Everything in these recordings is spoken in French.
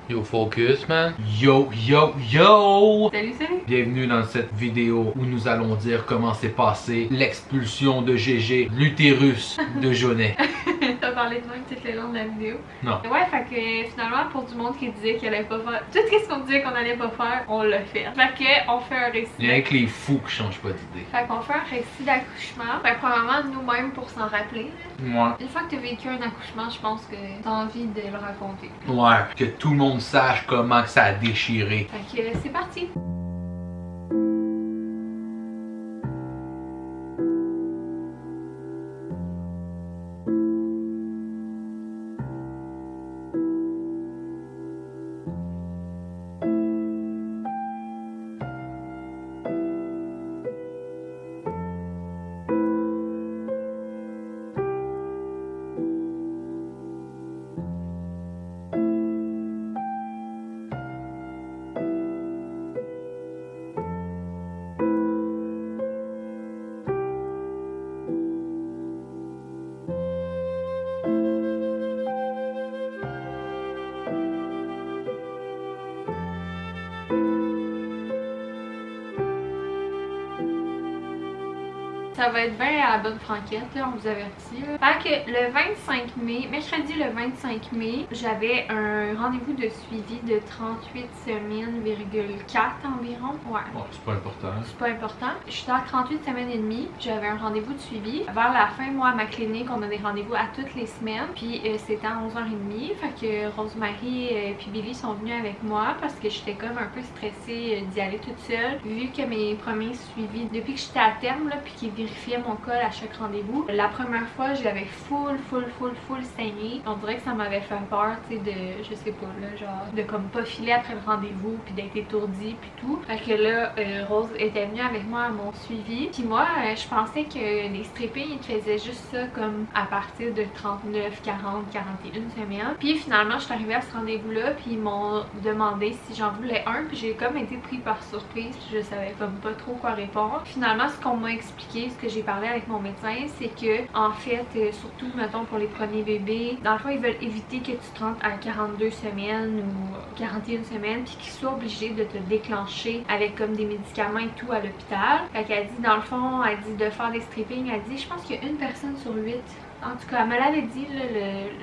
Yo focus man. Yo yo yo. Salut. Bienvenue dans cette vidéo où nous allons dire comment s'est passée l'expulsion de GG, l'utérus de Jaunet. T'as parlé de moi tout le long de la vidéo. Non. Ouais, fait que finalement pour du monde qui disait qu'il allait pas faire tout ce qu'on disait qu'on allait pas faire, on l'a fait. Fait que on fait un récit. Il y a que les fous qui changent pas d'idée. Fait qu'on fait un récit d'accouchement. Fait que probablement nous-mêmes pour s'en rappeler. Ouais. Une fois que t'as vécu un accouchement, je pense que t'as envie de le raconter. Ouais. Que tout le monde sache comment que ça a déchiré. Fait que c'est parti. Ça va être bien à la bonne franquette, là, on vous avertit. Fait que le 25 mai, mercredi le 25 mai, j'avais un rendez-vous de suivi de 38 semaines,4 environ. Ouais. Bon, c'est pas important. C'est pas important. J'étais à 38 semaines et demie. J'avais un rendez-vous de suivi. Vers la fin, moi, à ma clinique, on a des rendez-vous à toutes les semaines. Puis c'était à 11h30. Fait que Rosemary puis Billy sont venus avec moi parce que j'étais comme un peu stressée d'y aller toute seule. Vu que mes premiers suivis, depuis que j'étais à terme, là, puis qu'ils vérifiaient mon col à chaque rendez-vous, la première fois, je l'avais full saigné. On dirait que ça m'avait fait peur, tu sais, de, je sais pas, là, genre, de comme pas filer après le rendez-vous, puis d'être étourdie, puis tout. Fait que là, Rose était venue avec moi à mon suivi. Puis moi, je pensais que les stripping, ils faisaient juste ça comme à partir de 39, 40, 41 semaines. Puis finalement, je suis arrivée à ce rendez-vous-là, puis ils m'ont demandé si j'en voulais un, puis j'ai comme été pris par surprise, puis je savais comme pas trop quoi répondre. Finalement, ce qu'on m'a expliqué, ce que j'ai parlé avec mon médecin, c'est que en fait, surtout mettons pour les premiers bébés, dans le fond ils veulent éviter que tu te rentres à 42 semaines ou 41 semaines puis qu'ils soient obligés de te déclencher avec comme des médicaments et tout à l'hôpital. Fait qu'elle dit dans le fond, elle dit de faire des stripping, elle dit je pense qu'il y a une personne sur 8. En tout cas, elle me l'avait dit, là,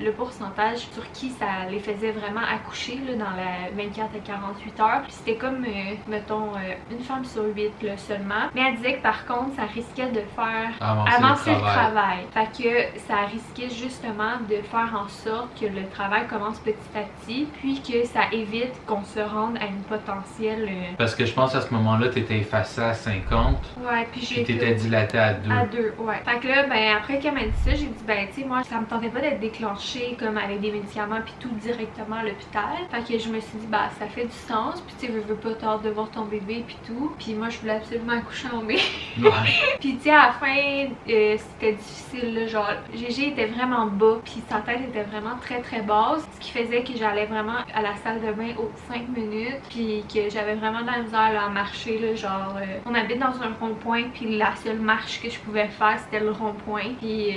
le pourcentage sur qui ça les faisait vraiment accoucher là, dans la 24 à 48 heures. Puis c'était comme, mettons, une femme sur 8 là, seulement. Mais elle disait que par contre, ça risquait de faire avancer le travail. Fait que ça risquait justement de faire en sorte que le travail commence petit à petit, puis que ça évite qu'on se rende à une potentielle... Parce que je pense à ce moment-là, t'étais effacée à 50. Ouais, puis j'ai... t'étais dilatée à 2. À 2, ouais. Fait que là, ben après qu'elle m'a dit ça, j'ai dit, ben tu sais, moi, ça me tentait pas d'être déclenchée comme avec des médicaments puis tout directement à l'hôpital. Fait que je me suis dit, bah ça fait du sens. Puis tu sais, veux pas tard de voir ton bébé puis tout. Puis moi, je voulais absolument accoucher en mai. Ouais. Puis tu sais, à la fin, c'était difficile, là, genre, Gégé était vraiment bas, puis sa tête était vraiment très basse. Ce qui faisait que j'allais vraiment à la salle de bain aux 5 minutes, puis que j'avais vraiment de la misère là, à marcher, là, genre, on habite dans un rond-point, puis la seule marche que je pouvais faire, c'était le rond-point. Puis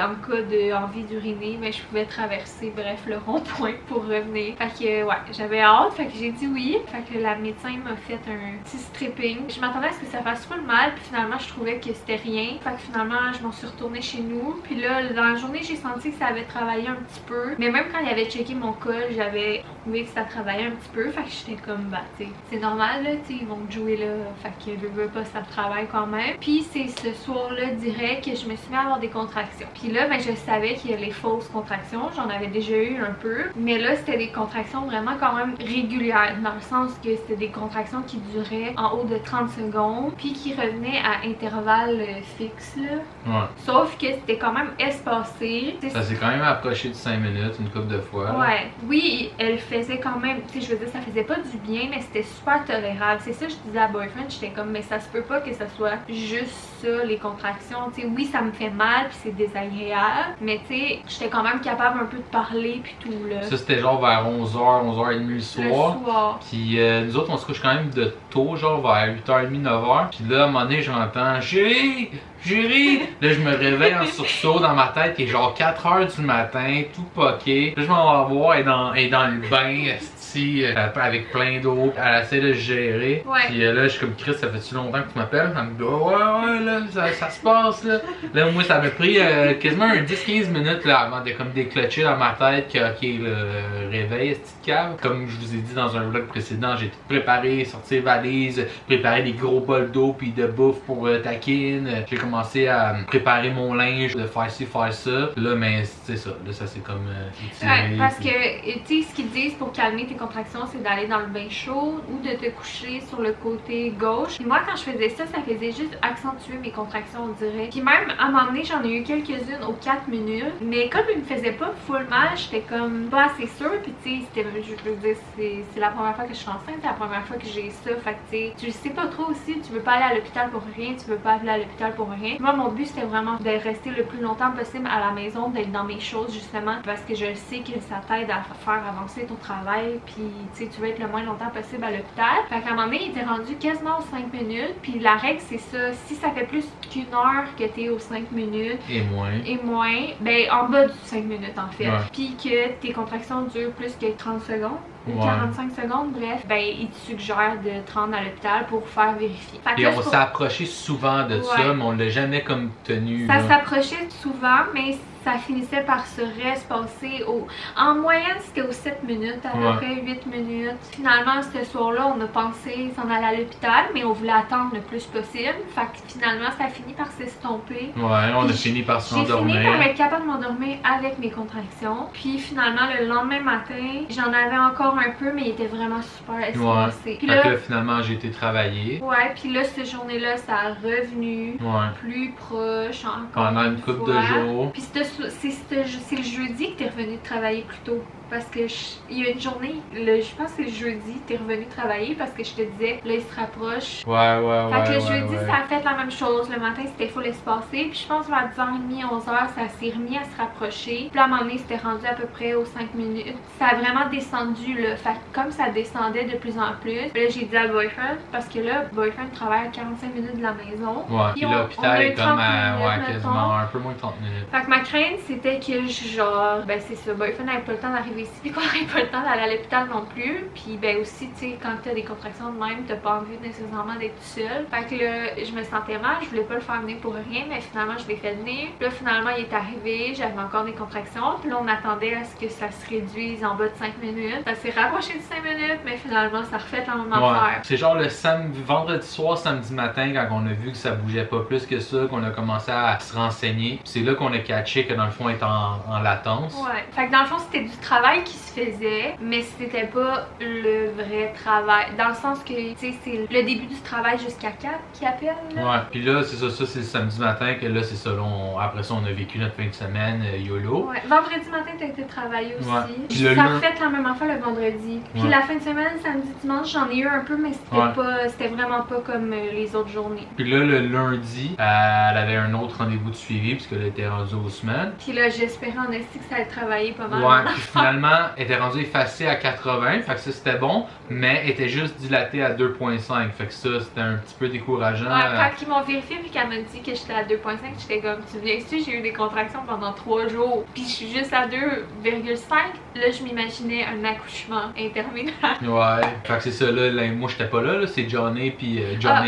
en cas d'envie d'uriner, mais je pouvais traverser, bref, le rond-point pour revenir. Fait que, ouais, j'avais hâte, fait que j'ai dit oui. Fait que la médecin m'a fait un petit stripping. Je m'attendais à ce que ça fasse full mal, puis finalement, je trouvais que c'était rien. Fait que finalement, je m'en suis retournée chez nous. Puis là, dans la journée, j'ai senti que ça avait travaillé un petit peu. Mais même quand il avait checké mon col, j'avais trouvé que ça travaillait un petit peu. Fait que j'étais comme, bah, tu sais, c'est normal, là, tu sais, ils vont te jouer là. Fait que je veux pas, ça travaille quand même. Puis c'est ce soir-là, direct, que je me suis mis à avoir des contractions. Puis là, ben, je savais qu'il y a les fausses contractions. J'en avais déjà eu un peu. Mais là, c'était des contractions vraiment quand même régulières. Dans le sens que c'était des contractions qui duraient en haut de 30 secondes. Puis qui revenaient à intervalles fixes, là. Ouais. Sauf que c'était quand même espacé. Ça s'est quand même approché de 5 minutes une couple de fois. Ouais. Oui, elle faisait quand même, tu sais, je veux dire, ça faisait pas du bien, mais c'était super tolérable. C'est ça que je disais à Boyfriend, j'étais comme, mais ça se peut pas que ça soit juste ça, les contractions. Tu sais, oui, ça me fait mal, puis c'est désagréable, mais tu sais, j'étais quand même capable un peu de parler, puis tout, là. Ça, c'était genre vers 11h, 11h30 le soir. Le soir. Puis nous autres, on se couche quand même de tôt, genre vers 8h30, 9h. Puis là, à un moment donné, j'entends « Chérie! Chérie! » Là, je me réveille en sursaut dans ma tête, qui est genre 4h du matin, tout poqué. Là, je m'en vais voir, elle est dans le bain, sortie avec plein d'eau. Elle essaie de se gérer. Ouais. Puis là, je suis comme Chris, ça fait-tu longtemps que tu m'appelles? Elle me dit ouais, là, ça se passe là. Là, moi, ça m'a pris quasiment un 10-15 minutes là, avant de comme déclencher dans ma tête que, ok, le réveil, cette petite cave. Comme je vous ai dit dans un vlog précédent, j'ai tout préparé, sorti valise, préparé des gros bols d'eau puis de bouffe pour Takin. J'ai commencé à préparer mon linge, de faire ci, faire ça. Là, mais c'est ça. Là, ça c'est comme étiré, ouais, parce que, tu sais, ce qu'ils disent pour calmer tes contractions, c'est d'aller dans le bain chaud ou de te coucher sur le côté gauche. Et moi, quand je faisais ça, ça faisait juste accentuer mes contractions, on dirait. Puis même, à un moment donné, j'en ai eu quelques-unes aux 4 minutes. Mais comme ils me faisaient pas full mal, j'étais comme pas assez sûre. Puis tu sais, je veux dire, c'est la première fois que je suis enceinte, c'est la première fois que j'ai ça. Fait que tu sais, tu sais pas trop aussi, tu veux pas aller à l'hôpital pour rien, tu veux pas aller à l'hôpital pour rien. Moi, mon but, c'était vraiment de rester le plus longtemps possible à la maison, d'être dans mes choses, justement, parce que je sais que ça t'aide à faire avancer ton travail. Puis tu sais, tu veux être le moins longtemps possible à l'hôpital. Fait qu'à un moment donné, il était rendu quasiment aux 5 minutes. Puis la règle, c'est ça, si ça fait plus qu'une heure que t'es aux 5 minutes et moins, ben en bas du 5 minutes en fait, ouais. Puis que tes contractions durent plus que 30 secondes, ou ouais. 45 secondes, bref, ben il te suggère de te rendre à l'hôpital pour faire vérifier. Et on s'est approché souvent de ça, mais on l'a jamais comme tenu. Ça s'approchait souvent, mais ça finissait par se passer en moyenne, c'était aux 7 minutes, à peu près 8 minutes. Finalement, ce soir-là, on a pensé s'en aller à l'hôpital, mais on voulait attendre le plus possible. Fait que finalement, ça a fini par s'estomper. Ouais, on a fini par s'endormir. J'ai fini par être capable de m'endormir avec mes contractions. Puis finalement, le lendemain matin, j'en avais encore un peu, mais il était vraiment super espacé. Puis là, finalement, j'ai été travailler. Ouais, puis là, cette journée-là, ça a revenu plus proche encore. Pendant une couple de jours. Puis c'est le jeudi que t'es revenu travailler plus tôt. Parce que il y a une journée, je pense que c'est le jeudi, t'es revenu travailler parce que je te disais, là il se rapproche. Ouais. Fait que le jeudi, ça a fait la même chose. Le matin, c'était full espacé. Puis je pense vers 10h30, 11h, ça s'est remis à se rapprocher. Puis là, à un moment donné, c'était rendu à peu près aux 5 minutes. Ça a vraiment descendu là. Fait que comme ça descendait de plus en plus, là j'ai dit à Boyfriend, parce que là, Boyfriend travaille à 45 minutes de la maison. Ouais, puis l'hôpital est comme à quasiment un peu moins de 30 minutes. Fait que ma crainte, c'était que genre, ben c'est ça, Boyfriend n'avait pas le temps d'arriver ici, puis qu'on n'avait pas le temps d'aller à l'hôpital non plus. Puis ben aussi, tu sais, quand t'as des contractions de même, t'as pas envie nécessairement d'être seule. Fait que là, je me sentais mal, je voulais pas le faire venir pour rien, mais finalement, je l'ai fait venir. Puis là, finalement, il est arrivé, j'avais encore des contractions. Puis là, on attendait à ce que ça se réduise en bas de 5 minutes. Ça s'est rapproché de 5 minutes, mais finalement, ça refait la même affaire. C'est genre le vendredi soir, samedi matin, quand on a vu que ça bougeait pas plus que ça, qu'on a commencé à se renseigner. Puis c'est là qu'on a catché que dans le fond, elle est en latence. Ouais. Fait que dans le fond, c'était du travail qui se faisait, mais c'était pas le vrai travail. Dans le sens que, tu sais, c'est le début du travail jusqu'à 4 qui appelle. Là. Ouais. Puis là, c'est ça c'est le samedi matin que là, c'est ça. Là, après ça, on a vécu notre fin de semaine YOLO. Ouais. Vendredi matin, t'as été travailler aussi. Ouais. Puis ça a fait la même affaire le vendredi. Puis la fin de semaine, samedi, dimanche, j'en ai eu un peu, mais c'était vraiment pas comme les autres journées. Puis là, le lundi, elle avait un autre rendez-vous de suivi puisqu'elle était rendue aux semaines. Puis là, j'espérais en esti que ça allait travailler pas mal. Ouais, puis finalement, elle était rendue effacée à 80, fait que ça c'était bon, mais elle était juste dilatée à 2.5, fait que ça c'était un petit peu décourageant. Ouais, quand ils m'ont vérifié puis qu'elle m'a dit que j'étais à 2.5, j'étais comme, tu viens ici, j'ai eu des contractions pendant 3 jours, puis je suis juste à 2.5, là je m'imaginais un accouchement interminable. Ouais, fait que c'est ça là, moi j'étais pas là, c'est Johnny puis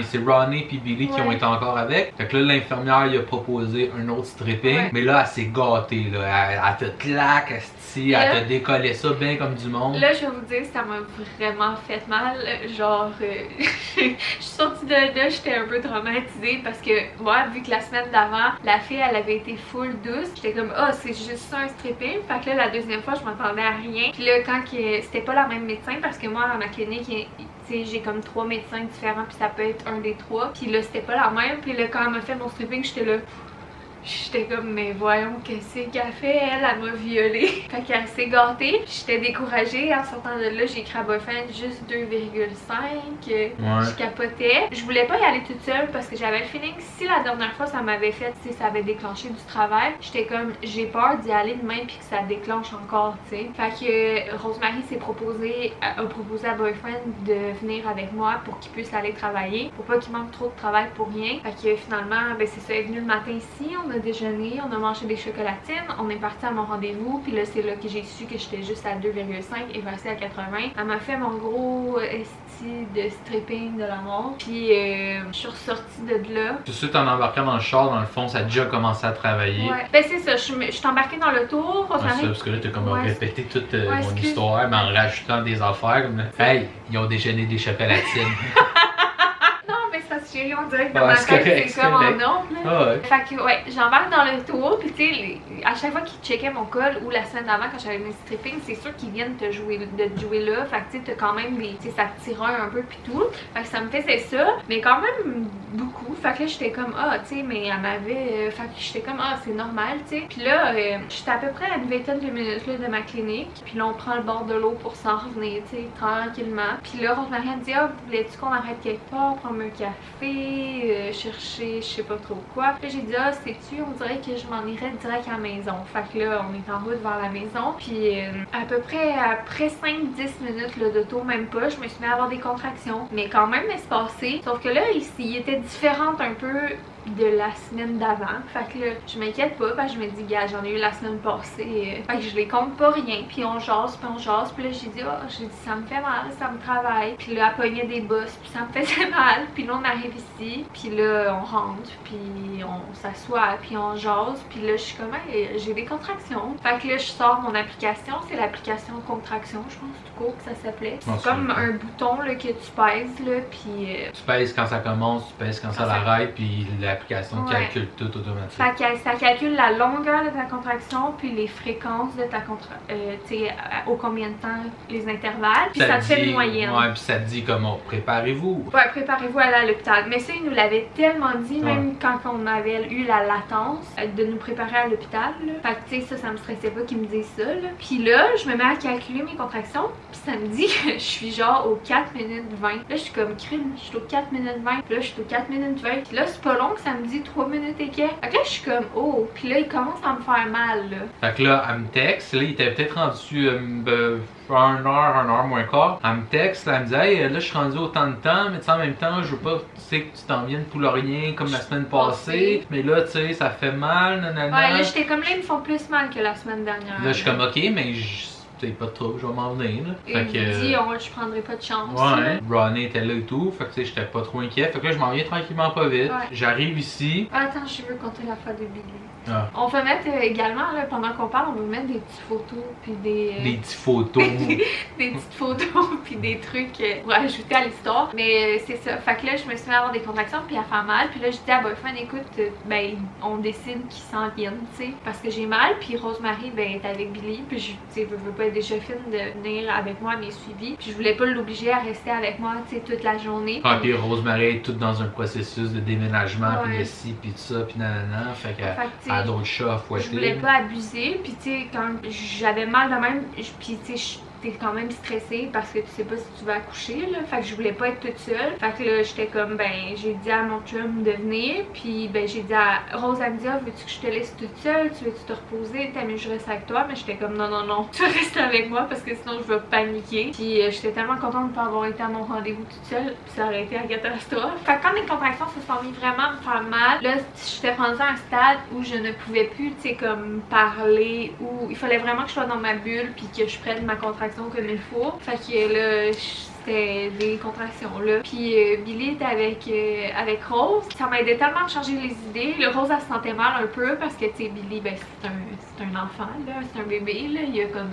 c'est Ronnie puis Billy qui ont été encore avec. Fait que là l'infirmière il a proposé un autre stripping, mais là elle s'est gâtée là, elle te claque, elle te décollait ça bien comme du monde. Là, je vais vous dire, ça m'a vraiment fait mal. Genre, je suis sortie de là, j'étais un peu traumatisée parce que moi, vu que la semaine d'avant, la fille, elle avait été full douce, j'étais comme, ah, c'est juste ça un stripping. Fait que là, la deuxième fois, je m'attendais à rien. Puis là, quand c'était pas la même médecin, parce que moi, à ma clinique, j'ai comme 3 médecins différents, puis ça peut être un des 3. Puis là, c'était pas la même. Puis là, quand elle m'a fait mon stripping, j'étais là. J'étais comme, mais voyons, qu'est-ce qu'elle fait? Elle m'a violée. Fait qu'elle s'est gâtée. J'étais découragée. En sortant de là, j'ai écrit à Boyfriend juste 2,5. Je capotais. Je voulais pas y aller toute seule parce que j'avais le feeling que si la dernière fois ça m'avait fait, tu sais, ça avait déclenché du travail, j'étais comme, j'ai peur d'y aller demain puis que ça déclenche encore, tu sais. Fait que Rosemary a proposé à Boyfriend de venir avec moi pour qu'il puisse aller travailler, pour pas qu'il manque trop de travail pour rien. Fait que finalement, ben c'est ça, elle est venue le matin ici. On on a déjeuné, on a mangé des chocolatines, on est parti à mon rendez-vous, puis là c'est là que j'ai su que j'étais juste à 2,5 et passé à 80. Elle m'a fait mon gros esti de stripping de l'amour, puis je suis ressortie de là. Tout de suite en embarquant dans le char, dans le fond, ça a déjà commencé à travailler. Ouais. Ben c'est ça, je suis embarquée dans le tour. Ah, ça, parce que là, t'as comme répété toute mon excuse. histoire, mais en rajoutant des affaires comme hey, ils ont déjeuné des chocolatines. Non, mais ça se chérie, on dirait que dans ma tête, c'est comme en ongle. Ah ouais. Fait que, ouais, j'embarque dans le tour, puis tu sais, à chaque fois qu'ils checkaient mon col ou la semaine d'avant, quand j'avais mes stripping, c'est sûr qu'ils viennent de te jouer là. Fait que tu sais, t'as quand même des. Tu sais, ça te tire un peu, puis tout. Fait que ça me faisait ça, mais quand même beaucoup. Fait que là, j'étais comme, ah, tu sais, mais elle m'avait. Fait que j'étais comme, ah, c'est normal, tu sais. Puis là, j'étais à peu près à une vingtaine de minutes là, de ma clinique. Puis là, on prend le bord de l'eau pour s'en revenir, tu sais, tranquillement. Puis là, Rosemary me dit, ah, voulais-tu qu'on arrête quelque part, prendre un café, chercher, je sais pas trop quoi. Puis là, j'ai dit, ah, sais-tu, on dirait que je m'en irais direct à la maison. Fait que là, on est en route vers la maison. Puis à peu près après 5-10 minutes là, d'auto, même pas, je me suis mis à avoir des contractions. Mais quand même espacées. Sauf que là, il était différente un peu de la semaine d'avant. Fait que là, je m'inquiète pas parce que je me dis, gars, j'en ai eu la semaine passée. Fait que je les compte pas rien. Puis on jase, puis on jase. Puis là, j'ai dit, ça me fait mal, ça me travaille. Puis là, elle pognait des bosses, puis ça me faisait mal. Puis là, on arrive ici. Puis là, on rentre, puis on s'assoit, puis on jase. Puis là, je suis comme, hey, j'ai des contractions. Fait que là, je sors mon application. C'est l'application contraction, je pense, tout court que ça s'appelait. C'est comme un bouton là, que tu pèses, là, puis... Tu pèses quand ça commence, tu pèses quand ça l'arrête, puis l'application calcule tout automatiquement. Fait que ça calcule la longueur de ta contraction, puis les fréquences de ta tu sais, au combien de temps, les intervalles, puis ça te fait une moyenne. Ouais, puis ça te dit comment, préparez-vous. Ouais, préparez-vous à aller à l'hôpital. Mais ça, ils nous l'avaient tellement dit, même quand on avait eu la latence, de nous préparer à l'hôpital. Fait que tu sais, ça me stressait pas qu'ils me disent ça. Là. Puis là, je me mets à calculer mes contractions, puis ça me dit que je suis genre aux 4 minutes 20. Là, je suis comme crime, je suis aux 4 minutes 20, puis là, je suis aux 4 minutes 20. Puis là, c'est pas long que ça me dit 3 minutes et quelques. Fait que là, je suis comme, oh, puis là, il commence à me faire mal, là. Fait que là, elle me texte, là, il était peut-être rendu 1 heure moins quart. Elle me texte, là, elle me dit, hey, là, je suis rendu autant de temps, mais tu sais, en même temps, je veux pas, tu sais, que tu t'en viennes pour le rien comme la semaine passée. Mais là, tu sais, ça fait mal, nanana. Ouais, là, j'étais comme là, ils me font plus mal que la semaine dernière. Là, je suis comme, ok, mais pas trop, je vais m'en venir. Là. Et il me dit, je prendrai pas de chance. Ouais, Ronnie était là et tout, fait que tu sais, j'étais pas trop inquiet. Fait que là, je m'en viens tranquillement pas vite. Ouais. J'arrive ici. Attends, je veux compter la fois de Billy. Ah. On peut mettre également, là, pendant qu'on parle, on peut mettre des petites photos, puis des petites photos. des petites photos, puis des trucs pour ajouter à l'histoire. Mais c'est ça. Fait que là, je me suis mis à avoir des contractions, puis à faire mal. Puis là, je dis à Boyfriend, écoute, ben, on décide qu'ils s'en viennent, tu sais, parce que j'ai mal. Puis Rosemary, ben, est avec Billy. Puis je, tu sais, veux pas être déjà fine de venir avec moi à mes suivis. Puis je voulais pas l'obliger à rester avec moi, tu sais, toute la journée. Ah, puis Rosemary est toute dans un processus de déménagement, puis de ci, puis de ça, puis nanana. Fait que à d'autres chats à fouetter. Je voulais pas abuser, puis tu sais, quand j'avais mal de même, puis tu sais, t'es quand même stressée parce que tu sais pas si tu vas accoucher, là. Fait que je voulais pas être toute seule. Fait que là, j'étais comme, ben, j'ai dit à mon chum de venir. Puis, ben, j'ai dit à Rose, elle me dit, veux-tu que je te laisse toute seule? Tu veux-tu te reposer? T'as mieux que je reste avec toi? Mais j'étais comme, non, tu restes avec moi parce que sinon je vais paniquer. Puis, j'étais tellement contente de pas avoir été à mon rendez-vous toute seule. Puis, ça aurait été la catastrophe. Fait que quand mes contractions se sont mis vraiment à me faire mal, là, j'étais rendue à un stade où je ne pouvais plus, tu sais, comme parler, où il fallait vraiment que je sois dans ma bulle puis que je prenne ma contraction comme il faut. Fait que là, c'était des contractions là. Puis Billy était avec Rose. Ça m'aidait tellement à changer les idées. Le Rose, elle se sentait mal un peu parce que, tu sais, Billy, ben, c'est un enfant, là. C'est un bébé, là. Il y a comme...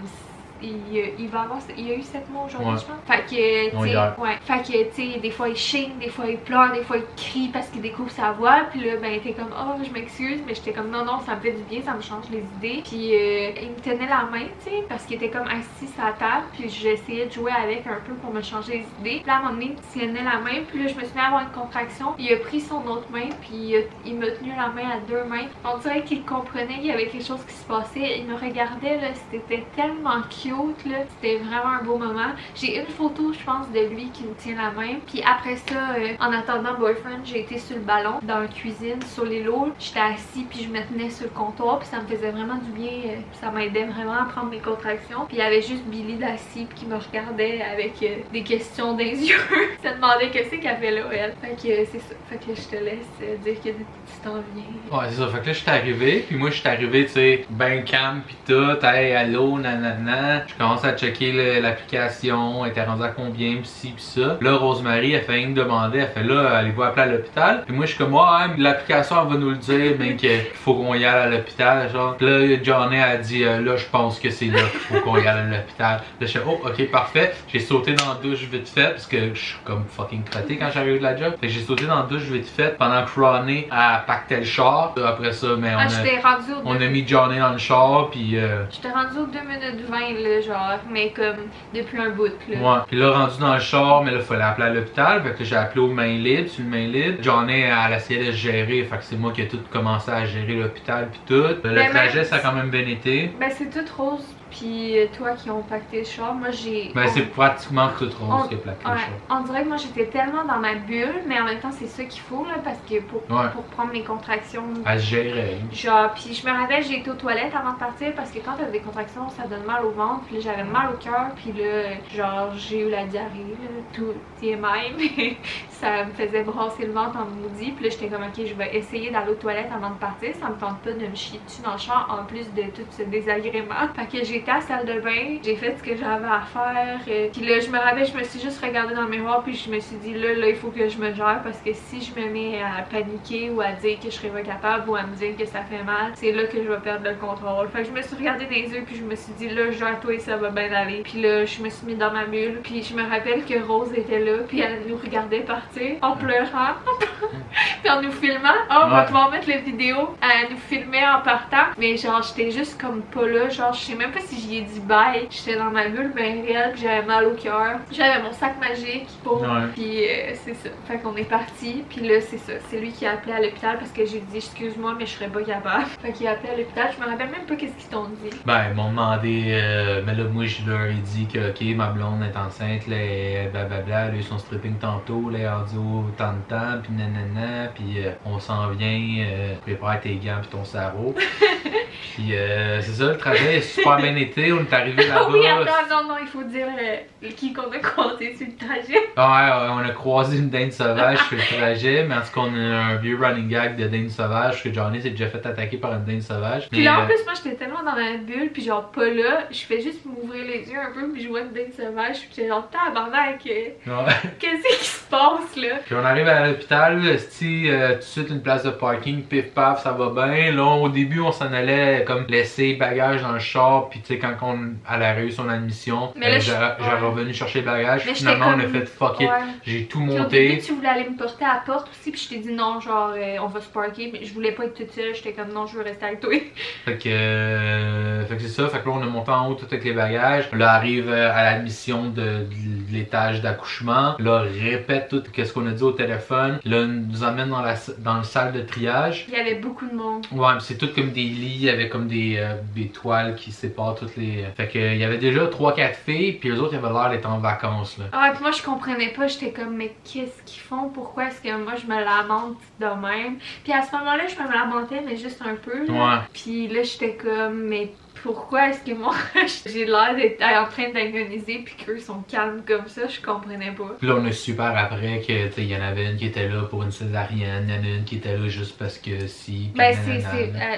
Il va avoir, il a eu 7 mois aujourd'hui, je pense. Fait que, tu sais, fait que, tu sais, des fois il chigne, des fois il pleure, des fois il crie parce qu'il découvre sa voix. Puis là, ben, t'es comme, oh, je m'excuse, mais j'étais comme, non, ça me fait du bien, ça me change les idées. Puis il me tenait la main, tu sais, parce qu'il était comme assis sur la table. Puis j'essayais de jouer avec un peu pour me changer les idées. Puis là, à un moment donné, il tenait la main. Puis là, je me suis mis à avoir une contraction. Il a pris son autre main, puis il m'a tenu la main à 2 mains. On dirait qu'il comprenait qu'il y avait quelque chose qui se passait. Il me regardait, là, c'était tellement cute. cute, là. C'était vraiment un beau moment. J'ai une photo, je pense, de lui qui me tient la main. Puis après ça, en attendant boyfriend, j'ai été sur le ballon, dans la cuisine, sur les lots. J'étais assise, puis je me tenais sur le comptoir, puis ça me faisait vraiment du bien. Ça m'aidait vraiment à prendre mes contractions. Puis il y avait juste Billy d'assis qui me regardait avec des questions dans les yeux. Ça demandait qu'est-ce qu'elle fait là, elle. Fait que c'est ça. Fait que je te laisse dire que tu t'en viens. Ouais, c'est ça. Fait que là, je suis arrivé, puis moi, je suis arrivé, tu sais, ben calme, pis tout, hey, allô, nanana. Je commence à checker l'application, elle était rendue à combien, pis ci, pis ça. Là, Rosemary, elle fait rien que demander, elle fait là, allez-vous appeler à l'hôpital? Puis moi, je suis comme, ouais, l'application, elle va nous le dire, mais qu'il faut qu'on y aille à l'hôpital, genre. Puis là, Johnny a dit, là, je pense que c'est là qu'il faut qu'on y aille à l'hôpital. Là, je suis, oh, ok, parfait. J'ai sauté dans la douche vite fait, parce que je suis comme fucking crotté quand j'arrive de la job. Fait que j'ai sauté dans la douche vite fait pendant que Ronnie a pacté le char. Après ça, mais on a mis Johnny dans le char, puis j'étais rendu aux 2 minutes 20, là, genre, mais comme depuis un bout, là. Ouais. Puis là, rendu dans le char, mais là, il fallait appeler à l'hôpital. Fait que j'ai appelé aux mains libres, sur une main libre. Johnny, elle essayait de se gérer. Fait que c'est moi qui ai tout commencé à gérer l'hôpital, puis tout. Le trajet, ça a quand même bien été. Ben, c'est tout rose. Puis toi qui ont pacté le char, moi j'ai... Ben c'est pratiquement tout rose qui a plaqué le char. On dirait que moi j'étais tellement dans ma bulle, mais en même temps c'est ça qu'il faut là, parce que pour prendre mes contractions... À se gérer. Genre, puis je me rappelle, j'ai été aux toilettes avant de partir parce que quand t'as des contractions, ça donne mal au ventre, puis là j'avais mal au cœur, puis là, genre j'ai eu la diarrhée, là, tout TMI, mais ça me faisait brasser le ventre en maudit, puis là j'étais comme ok, je vais essayer d'aller aux toilettes avant de partir, ça me tente pas de me chier dessus dans le char en plus de tout ce désagrément. Fait que j'étais à la salle de bain, j'ai fait ce que j'avais à faire, puis là je me rappelle, je me suis juste regardée dans le miroir, puis je me suis dit là il faut que je me gère parce que si je me mets à paniquer ou à dire que je serais pas capable ou à me dire que ça fait mal, c'est là que je vais perdre le contrôle. Fait que je me suis regardée dans les yeux, puis je me suis dit là gère-toi et ça va bien aller. Puis là je me suis mis dans ma bulle, puis je me rappelle que Rose était là, puis elle nous regardait partir en pleurant, puis en nous filmant. Oh, on va pouvoir mettre la vidéo. Elle nous filmait en partant, mais genre j'étais juste comme pas là, genre je sais même pas si j'y ai dit bye. J'étais dans ma bulle bien réelle, puis j'avais mal au cœur. J'avais mon sac magique pour, puis c'est ça. Fait qu'on est parti, puis là c'est ça. C'est lui qui a appelé à l'hôpital parce que j'ai dit excuse-moi mais je serais pas capable. Fait qu'il a appelé à l'hôpital. Je me rappelle même pas qu'est-ce qu'ils t'ont dit. Ben ils m'ont demandé, mais là moi je leur ai dit que ok ma blonde est enceinte, là, blablabla, elle a eu son stripping tantôt, là, elle a dit au tant de temps, puis nanana, puis on s'en vient, prépare tes gants puis ton sarrau. Puis c'est ça, le trajet est super bien été, on est arrivé là-bas. Oui, attends, non, il faut dire qui qu'on a croisé sur le trajet. Ouais, on a croisé une dinde sauvage sur le trajet, mais en tout cas, on a un vieux running gag de dinde sauvage, que Johnny s'est déjà fait attaquer par une dinde sauvage. Puis là, en plus, moi, j'étais tellement dans ma bulle, puis genre pas là, je fais juste m'ouvrir les yeux un peu, puis je vois une dinde sauvage, puis j'étais genre, tabarnak, qu'est-ce qui se passe là? Puis on arrive à l'hôpital, tout de suite une place de parking, pif paf, ça va bien. Là, au début, on s'en allait comme laisser bagages dans le char, puis tu sais, quand elle a réussi son admission, j'ai revenu chercher le bagage, puis finalement on a fait fuck it, j'ai tout monté. Au début, tu voulais aller me porter à la porte aussi, puis je t'ai dit non, genre on va se parker, mais je voulais pas être toute seule, j'étais comme non, je veux rester avec toi. Fait que c'est ça, fait que là on a monté en haut tout avec les bagages, là arrive à l'admission de l'étage d'accouchement, là répète tout ce qu'on a dit au téléphone, là nous amène dans la salle de triage. Il y avait beaucoup de monde. Ouais, c'est tout comme des lits, il y avait comme des toiles qui séparent toutes les... Fait que il y avait déjà 3-4 filles, puis les autres avaient l'air d'être en vacances là. Ah, puis moi je comprenais pas, j'étais comme mais qu'est-ce qu'ils font? Pourquoi est-ce que moi je me lamente de même? Puis à ce moment-là, je me lamentais mais juste un peu. Là. Ouais. Puis là j'étais comme mais pourquoi est-ce que moi j'ai l'air d'être en train d'agoniser puis qu'eux sont calmes comme ça, je comprenais pas. Puis là on a su par après que il y en avait une qui était là pour une césarienne, il y en a une qui était là juste parce que si. Ben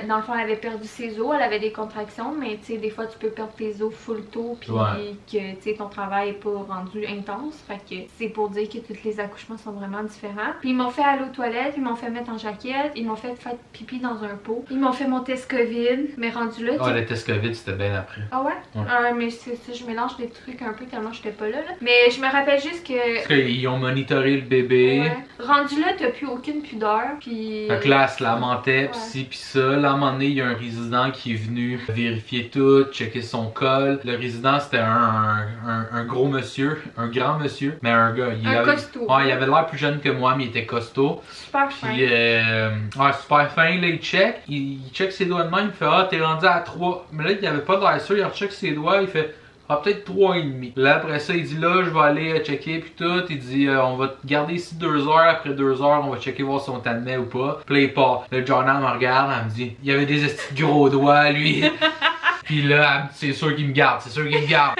dans le fond elle avait perdu ses os, elle avait des contractions, mais tu sais des fois tu peux perdre tes os full tôt puis que tu sais ton travail est pas rendu intense, fait que c'est pour dire que tous les accouchements sont vraiment différents. Puis ils m'ont fait aller aux toilettes, ils m'ont fait mettre en jaquette, ils m'ont fait faire pipi dans un pot, ils m'ont fait mon test COVID, mais rendu là. Le test COVID c'était bien après. Ah ouais? Mais c'est ça, je mélange des trucs un peu tellement j'étais pas là. Mais je me rappelle juste que... Parce qu'ils ont monitoré le bébé. Ouais. Rendu là, t'as plus aucune pudeur. Puis... Fait que là, elle se lamentait, pis ci pis ça. Là, à un moment donné, il y a un résident qui est venu vérifier tout, checker son col. Le résident, c'était un gros monsieur, un grand monsieur, mais un gars. Costaud. Ouais, il avait l'air plus jeune que moi, mais il était costaud. Super fin. Puis, super fin, là, il check. Il check ses doigts de main, il fait « Ah, t'es rendu à 3. » Mais là, il avait pas de l'air sûr, il recheck ses doigts, il fait « Ah, peut-être 3,5. Là, après ça, il dit là, je vais aller checker puis tout. Il dit on va te garder ici 2 heures. Après 2 heures, on va checker voir si on t'admet ou pas. Puis là, il part. Le Jordan me regarde, elle me dit il y avait des gros doigts, lui. Puis là, c'est sûr qu'il me garde, c'est sûr qu'il me garde.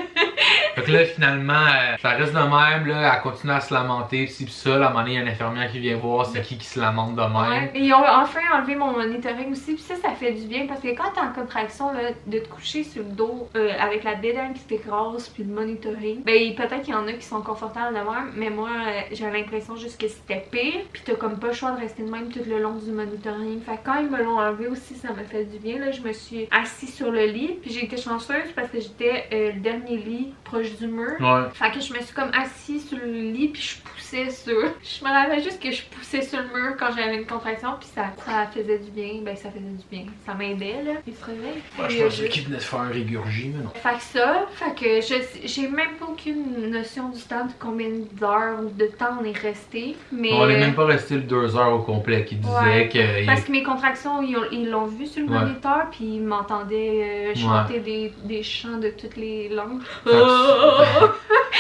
Fait que là, finalement, ça reste de même, là, elle continue à se lamenter, pis ça, là, à un moment donné, il y a une infirmière qui vient voir c'est qui se lamente de même. Ouais, et ils ont enfin enlevé mon monitoring aussi, puis ça fait du bien, parce que quand t'es en contraction, là, de te coucher sur le dos, avec la bédaine qui t'écrase, puis le monitoring, ben peut-être qu'il y en a qui sont confortables de même, mais moi, j'ai l'impression juste que c'était pire, puis t'as comme pas le choix de rester de même tout le long du monitoring. Fait que quand ils me l'ont enlevé aussi, ça m'a fait du bien, là, je me suis assise sur le lit, puis j'ai été chanceuse parce que j'étais le dernier lit proche du mur. Ouais. Fait que je me suis comme assise sur le lit puis je poussais sur. Je me rappelle juste que je poussais sur le mur quand j'avais une contraction puis ça faisait du bien. Ben ça faisait du bien. Ça m'aidait là. Il se réveille. Moi je pensais qu'il venait de faire un régurgie, mais non. Fait que ça, fait que j'ai même pas aucune notion du temps de combien d'heures ou de temps on est resté. Mais on est même pas resté le 2 heures au complet qui disait que. Parce que mes contractions, ils l'ont vu sur le moniteur puis ils m'entendaient chanter des chants de toutes les langues.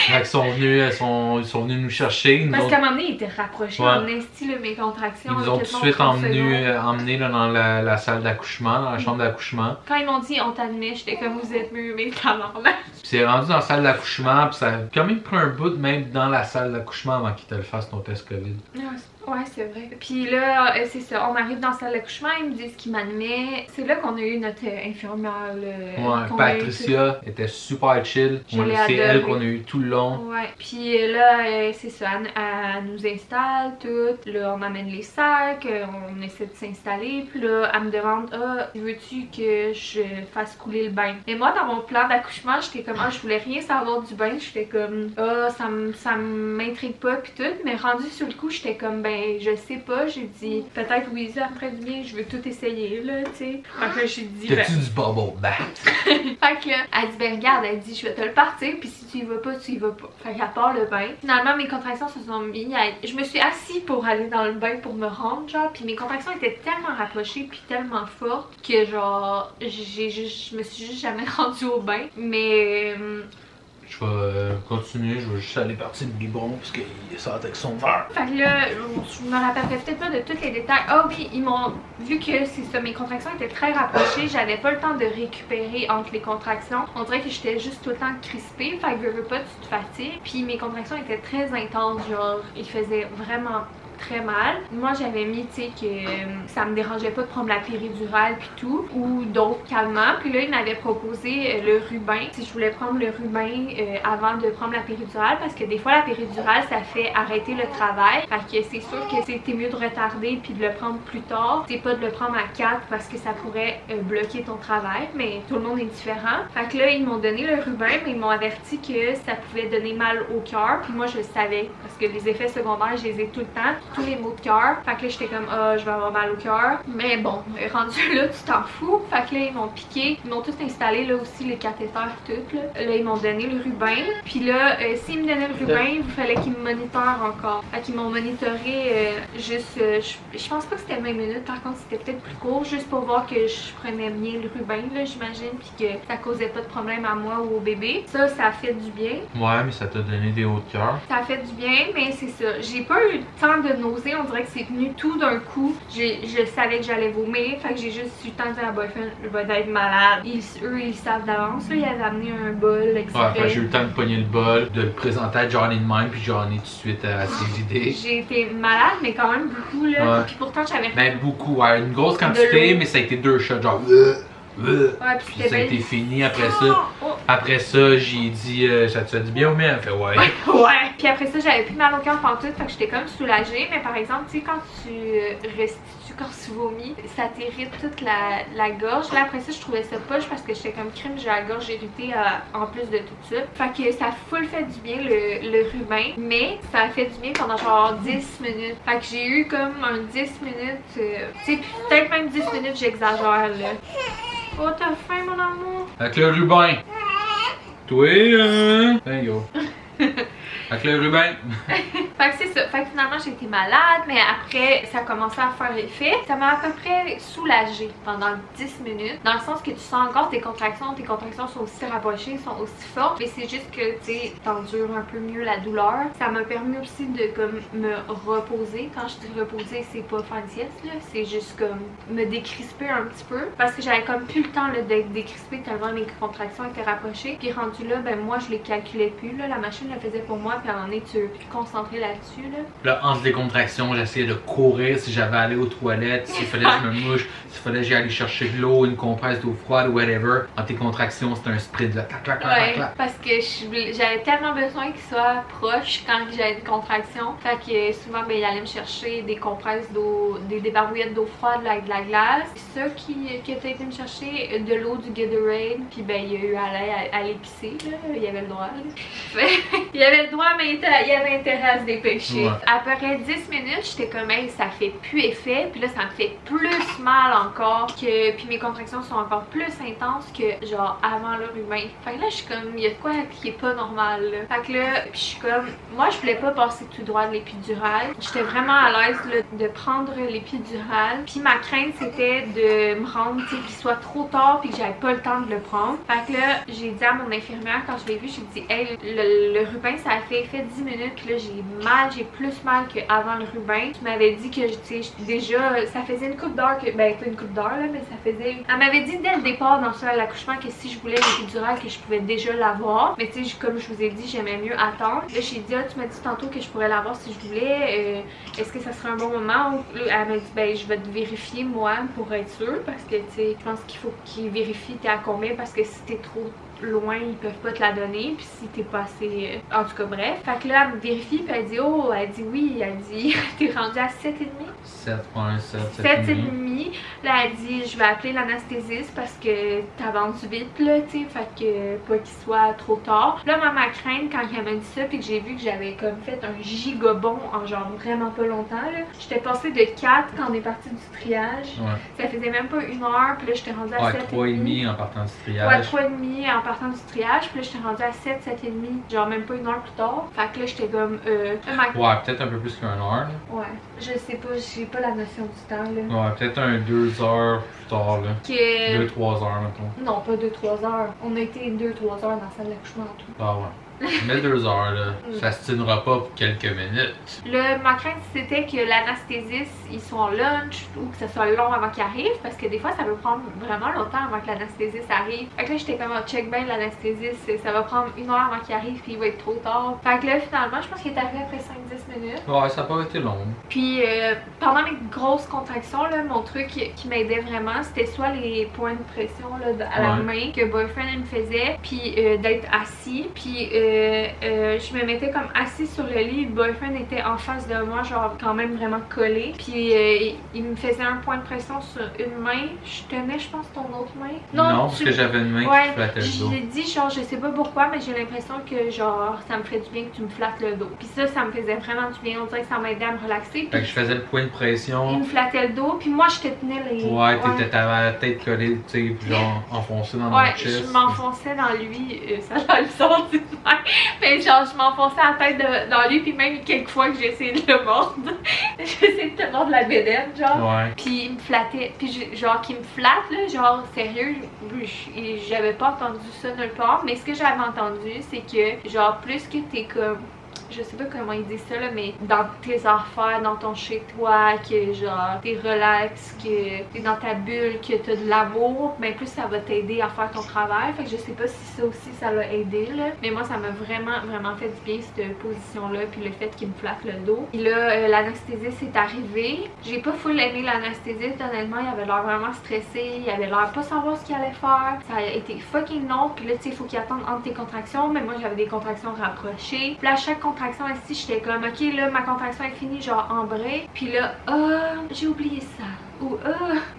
Ils sont venus nous chercher. Parce qu'à un moment donné, ils étaient rapprochés en esti, mes contractions. Ils nous ont tout de suite emmenés là, dans la salle d'accouchement, dans la chambre d'accouchement. Quand ils m'ont dit on t'admet, j'étais comme vous êtes mieux, mais tabarnak. Puis c'est rendu dans la salle d'accouchement, puis ça a quand même pris un bout même dans la salle d'accouchement avant qu'ils te le fassent ton test COVID. Ouais, c'est vrai. Puis là, c'est ça, on arrive dans la salle d'accouchement, ils me disent qu'ils m'admettent. C'est là qu'on a eu notre infirmière. Ouais, Patricia était super chill. C'est elle qu'on a eu tout le long. Ouais, puis là, c'est ça, elle nous installe tout. Là, on amène les sacs, on essaie de s'installer. Puis là, elle me demande veux-tu que je fasse couler le bain? Et moi, dans mon plan d'accouchement, j'étais comme je voulais rien savoir du bain. J'étais comme ça m'intrigue pas, puis tout. Mais rendu sur le coup, j'étais comme je sais pas, j'ai dit peut-être oui, ça ferait du bien, je veux tout essayer là, tu sais. Fait que j'ai dit t'as-tu du bubble bath? Fait que elle dit regarde, elle dit je vais te le partir, puis si tu y vas pas, tu y vas pas. Fait qu'elle part le bain. Finalement mes contractions se sont mis je me suis assise pour aller dans le bain pour me rendre genre, puis mes contractions étaient tellement rapprochées puis tellement fortes que genre je me suis juste jamais rendue au bain, mais je vais continuer, je vais juste aller partir le biberon parce qu'il sort avec son verre. Fait que là, je me rappellerai peut-être pas de tous les détails. Ah oui, ils m'ont vu que c'est ça, mes contractions étaient très rapprochées, j'avais pas le temps de récupérer entre les contractions. On dirait que j'étais juste tout le temps crispée, fait que je veux pas, tu te fatigues. Puis mes contractions étaient très intenses, genre, ils faisaient vraiment très mal. Moi j'avais mis tu sais que ça me dérangeait pas de prendre la péridurale puis tout ou d'autres calmants, puis là il m'avait proposé le Rubin, si je voulais prendre le Rubin avant de prendre la péridurale parce que des fois la péridurale ça fait arrêter le travail, fait que c'est sûr que c'était mieux de retarder puis de le prendre plus tard, c'est pas de le prendre à 4 parce que ça pourrait bloquer ton travail, mais tout le monde est différent. Fait que là ils m'ont donné le Rubin mais ils m'ont averti que ça pouvait donner mal au cœur, puis moi je le savais parce que les effets secondaires je les ai tout le temps, tous les maux de cœur. Fait que là j'étais comme je vais avoir mal au cœur. Mais bon, rendu là tu t'en fous. Fait que là ils m'ont piqué. Ils m'ont tout installé là aussi les cathéters tout là. Là ils m'ont donné le Rubin. Puis là s'ils me donnaient le Rubin, il fallait qu'ils me monitorent encore. Fait qu'ils m'ont monitoré juste je pense pas que c'était 20 minutes, par contre c'était peut-être plus court, juste pour voir que je prenais bien le Rubin là j'imagine, puis que ça causait pas de problème à moi ou au bébé. Ça a fait du bien. Ouais, mais ça t'a donné des hauts de cœur. Ça a fait du bien, mais c'est ça. J'ai pas eu le temps de nausée, on dirait que c'est venu tout d'un coup. Je savais que j'allais vomir, fait que j'ai juste eu le temps de dire à boyfriend, je vais être malade. Eux, ils savent d'avance, ils avaient amené un bol exprès. Ouais, fait que j'ai eu le temps de pogner le bol, de le présenter à Johnny de même, puis Johnny tout de suite à ses idées. J'ai été malade, mais quand même beaucoup là. Ouais. Puis pourtant j'avais. Ben beaucoup, ouais, une grosse quantité, mais ça a été 2 shots, genre. Ouais, puis ça a été fini après ça. Après ça, j'ai dit ça te fait du bien ou bien? Elle fait ouais. Ouais. Puis après ça, j'avais plus mal au cœur pantoute, fait que j'étais comme soulagée. Mais par exemple, tu sais, quand tu restitues, quand tu vomis, ça t'irrite toute la gorge. Là après ça, je trouvais ça poche parce que j'étais comme crime, j'ai la gorge irritée en plus de tout ça. Fait que ça a full fait du bien le Rubin, mais ça a fait du bien pendant genre 10 minutes. Fait que j'ai eu comme un 10 minutes, tu sais, peut-être même 10 minutes, j'exagère là. Oh, t'as faim, mon amour? Avec le Rubin. Toi, ben yo. Fait que le ruban. Fait que c'est ça. Fait que finalement, j'ai été malade, mais après, ça a commencé à faire effet. Ça m'a à peu près soulagée pendant 10 minutes. Dans le sens que tu sens encore tes contractions sont aussi rapprochées, sont aussi fortes. Mais c'est juste que, tu sais, t'endures un peu mieux la douleur. Ça m'a permis aussi de comme me reposer. Quand je dis reposer, c'est pas faire une sieste, là. C'est juste comme me décrisper un petit peu. Parce que j'avais comme plus le temps d'être décrispée tellement mes contractions étaient rapprochées. Puis rendu là, ben moi, je les calculais plus, là. La machine le faisait pour moi. Puis à un moment donné, tu veux plus te concentrer là-dessus, là. Là, entre les contractions, j'essayais de courir si j'avais à aller aux toilettes, s'il fallait que je me mouche, s'il fallait que j'aille aller chercher de l'eau, une compresse d'eau froide, whatever. Entre tes contractions, c'était un sprint de clac, clac, clac, Ouais, clac. parce que j'avais tellement besoin qu'il soit proche quand j'avais une contraction. Fait que souvent, ben, il allait me chercher des compresses d'eau, des barbouillettes d'eau froide là, avec de la glace. C'est ça qui a été me chercher de l'eau du Gatorade. Puis ben, il y a eu à aller pisser, là. Il y avait le droit, là. Il avait le droit, mais il avait intérêt à se dépêcher. Ouais. Après 10 minutes, j'étais comme, hey, ça fait plus effet. Puis là, ça me fait plus mal encore. Puis mes contractions sont encore plus intenses que genre avant le ruban. Fait que là, je suis comme, il y a de quoi qui est pas normal, là. Fait que là, je suis comme, moi, je voulais pas passer tout droit de l'épidurale. J'étais vraiment à l'aise de prendre l'épidurale. Puis ma crainte, c'était de me rendre, tu sais, qu'il soit trop tard puis que j'avais pas le temps de le prendre. Fait que là, j'ai dit à mon infirmière quand je l'ai vu, j'ai dit, hey, le ruban, ça a fait effet 10 minutes. Puis là, j'ai plus mal qu'avant le ruban. Tu m'avais dit que, tu sais, déjà, ça faisait une couple d'heures que, ben, pas une couple d'heures, là, mais ça faisait. Elle m'avait dit dès le départ dans l'accouchement que si je voulais l'épidurale, que je pouvais déjà l'avoir. Mais tu sais, comme je vous ai dit, j'aimais mieux attendre. Là, j'ai dit, ah, tu m'as dit tantôt que je pourrais l'avoir si je voulais. Est-ce que ça serait un bon moment? Là, elle m'a dit, ben, je vais te vérifier moi pour être sûre. Parce que, tu sais, je pense qu'il faut qu'ils vérifient t'es à combien. Parce que si t'es trop loin, ils peuvent pas te la donner. Puis si t'es pas assez. En tout cas, bref. Fait que là, elle me vérifie. Puis elle dit, oh, elle dit oui. Elle dit, t'es rendue à 7,5? 7,5. Là, elle dit, je vais appeler l'anesthésiste parce que t'avances vite, là, tu sais. Fait que pas qu'il soit trop tard. Là, ma crainte, quand elle m'a dit ça, puis que j'ai vu que j'avais comme fait un gigabond en genre vraiment pas longtemps, là. J'étais passée de 4 quand on est parti du triage. Ouais. Ça faisait même pas 1 heure. Puis là, j'étais rendue à 7,5 en partant du triage. Ouais, 3,5 en partant du triage. Puis là, j'étais rendue à 7,5, genre même pas 1 heure plus tard. Fait que là, j'étais comme. Ouais, peut-être un peu plus qu'1 heure. Là. Ouais, je sais pas, j'ai pas la notion du temps, là. Ouais, peut-être 2 heures plus tard, là. 2-3 heures, mettons. Non, pas 2-3 heures. On a été 2-3 heures dans la salle d'accouchement en tout. Ah ouais. Mais 2 heures, là, ça se tiendra pas pour quelques minutes. Ma crainte, c'était que l'anesthésiste, ils sont en lunch ou que ça soit long avant qu'il arrive, parce que des fois, ça peut prendre vraiment longtemps avant que l'anesthésiste arrive. Fait que là, j'étais comme, check bien l'anesthésiste, ça va prendre 1 heure avant qu'il arrive, puis il va être trop tard. Fait que là, finalement, je pense qu'il est arrivé après 5-10 minutes. Ouais, ça n'a pas été long. Puis, pendant mes grosses contractions, là, mon truc qui m'aidait vraiment, c'était soit les points de pression là, à la main que Boyfriend me faisait, puis d'être assis, puis je me mettais comme assis sur le lit, Boyfriend était en face de moi, genre quand même vraiment collé, puis il me faisait un point de pression sur une main. Je tenais, je pense, ton autre main. Non, parce que j'avais une main qui flattait le dos. J'ai dit, genre, je sais pas pourquoi, mais j'ai l'impression que, genre, ça me ferait du bien que tu me flattes le dos. Puis ça me faisait vraiment du bien. On dirait que ça m'aidait à me relaxer. Fait que je faisais le point de pression. Il me flattait le dos, puis moi, je te tenais les. Ouais, t'avais la tête collée, tu sais, genre enfoncée dans mon chest. Je m'enfonçais dans lui. Ça a le son du main. Mais genre, je m'enfonçais la tête dans lui, puis même quelques fois que j'ai essayé de le mordre. J'ai essayé de te mordre la bédaine, genre. Ouais. Puis il me flattait. Puis genre, qu'il me flatte, là, genre, sérieux, j'avais pas entendu ça nulle part. Mais ce que j'avais entendu, c'est que, genre, plus que t'es comme. Je sais pas comment ils disent ça là, mais dans tes affaires, dans ton chez-toi, que genre t'es relax, que t'es dans ta bulle, que t'as de l'amour, ben plus ça va t'aider à faire ton travail. Fait que je sais pas si ça aussi ça l'a aidé là, mais moi ça m'a vraiment fait du bien cette position là, puis le fait qu'il me flatte le dos. Puis là l'anesthésiste est arrivé. J'ai pas full aimé l'anesthésiste honnêtement, il avait l'air vraiment stressé, il avait l'air pas savoir ce qu'il allait faire. Ça a été fucking long, puis là tu sais il faut qu'il attende entre tes contractions, mais moi j'avais des contractions rapprochées. Puis là chaque contraction ici, j'étais comme ok là ma contraction est finie, genre en break. Puis là, j'ai oublié ça. ou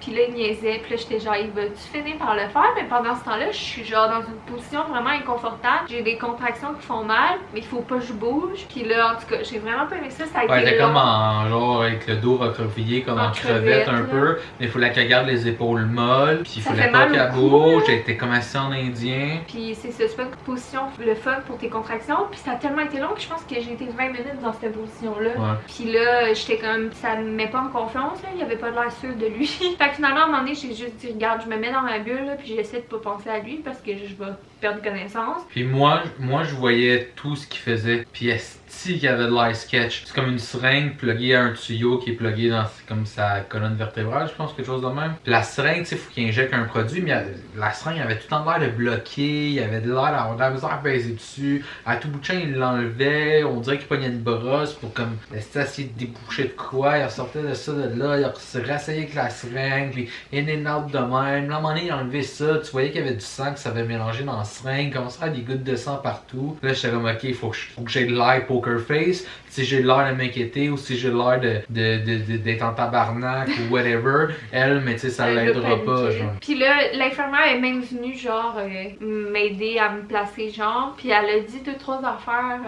puis là il niaisait, puis là j'étais genre il va-tu finir par le faire, mais pendant ce temps-là je suis genre dans une position vraiment inconfortable, j'ai des contractions qui font mal, mais il faut pas que je bouge, puis là en tout cas j'ai vraiment pas aimé ça, ça a été t'es long. comme en genre avec le dos recroquevillé comme en crevette un peu, mais il fallait qu'elle garde les épaules molles, puis il fallait pas qu'elle bouge, j'étais comme assis en indien. Puis c'est ça, c'est pas une position le fun pour tes contractions, puis ça a tellement été long que je pense que j'ai été 20 minutes dans cette position-là. Ouais. Puis là, j'étais comme, ça me met pas en confiance, là, il y avait pas de l'air sûr de lui. Fait que finalement, à un moment donné, j'ai juste dit, regarde, je me mets dans ma bulle, là, puis j'essaie de pas penser à lui parce que je vais perdre connaissance. Puis moi je voyais tout ce qu'il faisait, puis esti qu'il y avait de l'air sketch. C'est comme une seringue pluguée à un tuyau qui est plugué dans comme sa colonne vertébrale, je pense, quelque chose de même. Puis la seringue, tu sais, faut qu'il injecte un produit, mais la seringue avait tout le temps l'air de bloquer, il y avait de l'air d'avoir de la misère à baiser dessus. À tout bout de champ, il l'enlevait, on dirait qu'il pognait une brosse pour comme essayer de déboucher de quoi, il ressortait de ça, de là, il se rasseyait avec la seringue, puis in and out de même. Là, à un moment donné, il enlevait ça, tu voyais qu'il y avait du sang que ça avait mélangé dans la seringue, comme ça, des gouttes de sang partout. Là, j'étais comme, ok, il faut que j'ai de l'air poker face, si j'ai l'air de m'inquiéter ou si j'ai l'air d'être en tabarnak ou whatever, elle, mais tu sais, ça l'aidera pas, genre. Puis là, l'infirmière est même venue, genre, m'aider à me placer, genre, puis elle a dit 2-3 affaires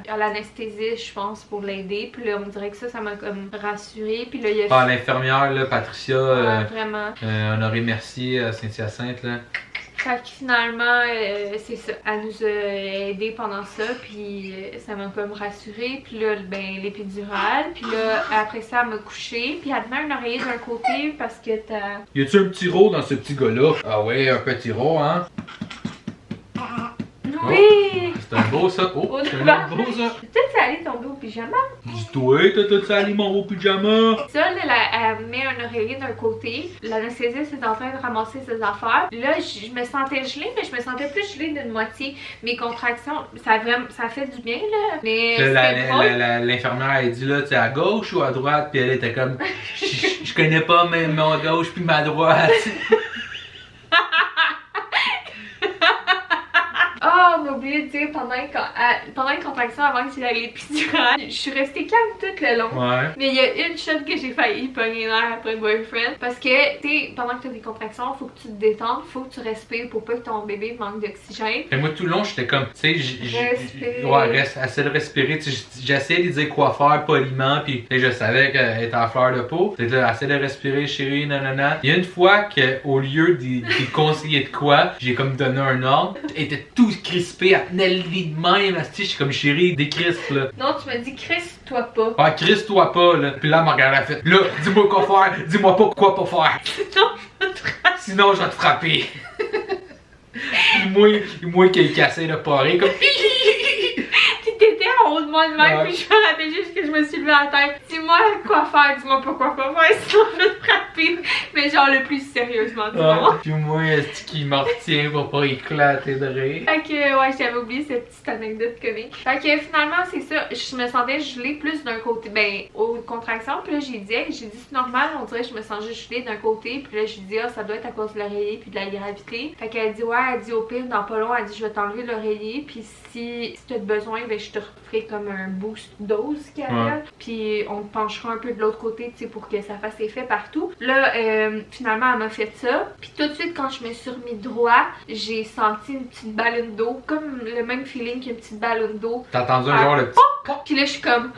à l'anesthésiste, je pense, pour l'aider. Puis là, on dirait que ça m'a comme rassurée. Puis là, il y a... l'infirmière, là, Patricia, vraiment. honoré merci à Saint-Hyacinthe, là. Fait que finalement, c'est ça. Elle nous a aidés pendant ça, puis ça m'a comme rassurée. Puis là, ben, l'épidurale. Puis là, après ça, elle m'a couchée. Puis elle tenait un oreiller d'un côté parce que t'as... Y a-tu un petit rot dans ce petit gars-là? Ah ouais, un petit rot, hein? Oui! C'est un beau ça. Oh, c'est un beau ça. Peut-être allé tomber au pyjama. Dis-toi, t'as tout ça allé mon beau pyjama. Ça, là, elle met un oreiller d'un côté. L'anesthésiste est en train de ramasser ses affaires. Là, je me sentais gelée, mais je me sentais plus gelée d'une moitié. Mes contractions, ça fait du bien, là. Mais l'infirmière, elle dit là, tu es à gauche ou à droite? Puis elle était comme, je connais pas même ma gauche puis ma droite. Ah, on a oublié de dire pendant une contraction avant qu'il aille l'épidurale, je suis restée calme tout le long. Ouais. Mais il y a une chose que j'ai failli pogner l'air après boyfriend. Parce que, tu sais, pendant que tu as des contractions, faut que tu te détendes, faut que tu respires pour pas que ton bébé manque d'oxygène. Et moi, tout le long, j'étais comme, tu sais, essaie de respirer. J'essayais de dire quoi faire poliment, puis je savais qu'elle était en fleur de peau. Fait que là, essaie de respirer, chérie, nanana. Il y a une fois qu'au lieu d'y conseiller de quoi, j'ai comme donné un ordre. Elle était tout crispé, elle tenait le lit de même, je suis comme chérie, décrispe là. Non, tu m'as dit crispe-toi pas. Ah, crispe-toi pas là. Puis là, elle m'a regardé, elle a fait, là, dis-moi quoi faire, dis-moi pas quoi pas faire. Sinon, je vais te frapper. moi qui ai cassé le paré, comme. T'étais en haut de moi de même, puis je me rappelle juste que je me suis levée à la tête. Dis-moi quoi faire, dis-moi pas quoi pas faire, sinon je vais te frapper. Mais genre le plus sérieusement du monde. Puis moi, est-ce qu'il m'en retient pour pas éclater de rire? Fait que ouais, j'avais oublié cette petite anecdote comique. Fait que finalement, c'est ça, je me sentais gelée plus d'un côté, ben, aux contractions. Puis là, j'ai dit c'est normal, on dirait que je me sens juste gelée d'un côté. Puis là, j'ai dit, ça doit être à cause de l'oreiller puis de la gravité. Fait qu'elle dit, elle dit au pire, dans pas long, elle dit, je vais t'enlever l'oreiller. Puis si tu as besoin, ben, je te referai comme un boost dose qu'elle appelle. Puis on penchera un peu de l'autre côté, tu sais, pour que ça fasse effet partout. Là, finalement, elle m'a fait ça. Puis tout de suite, quand je me suis remis droit, j'ai senti une petite ballonne d'eau, comme le même feeling qu'une petite ballonne d'eau. T'as entendu un genre le petit pop? Puis là, je suis comme,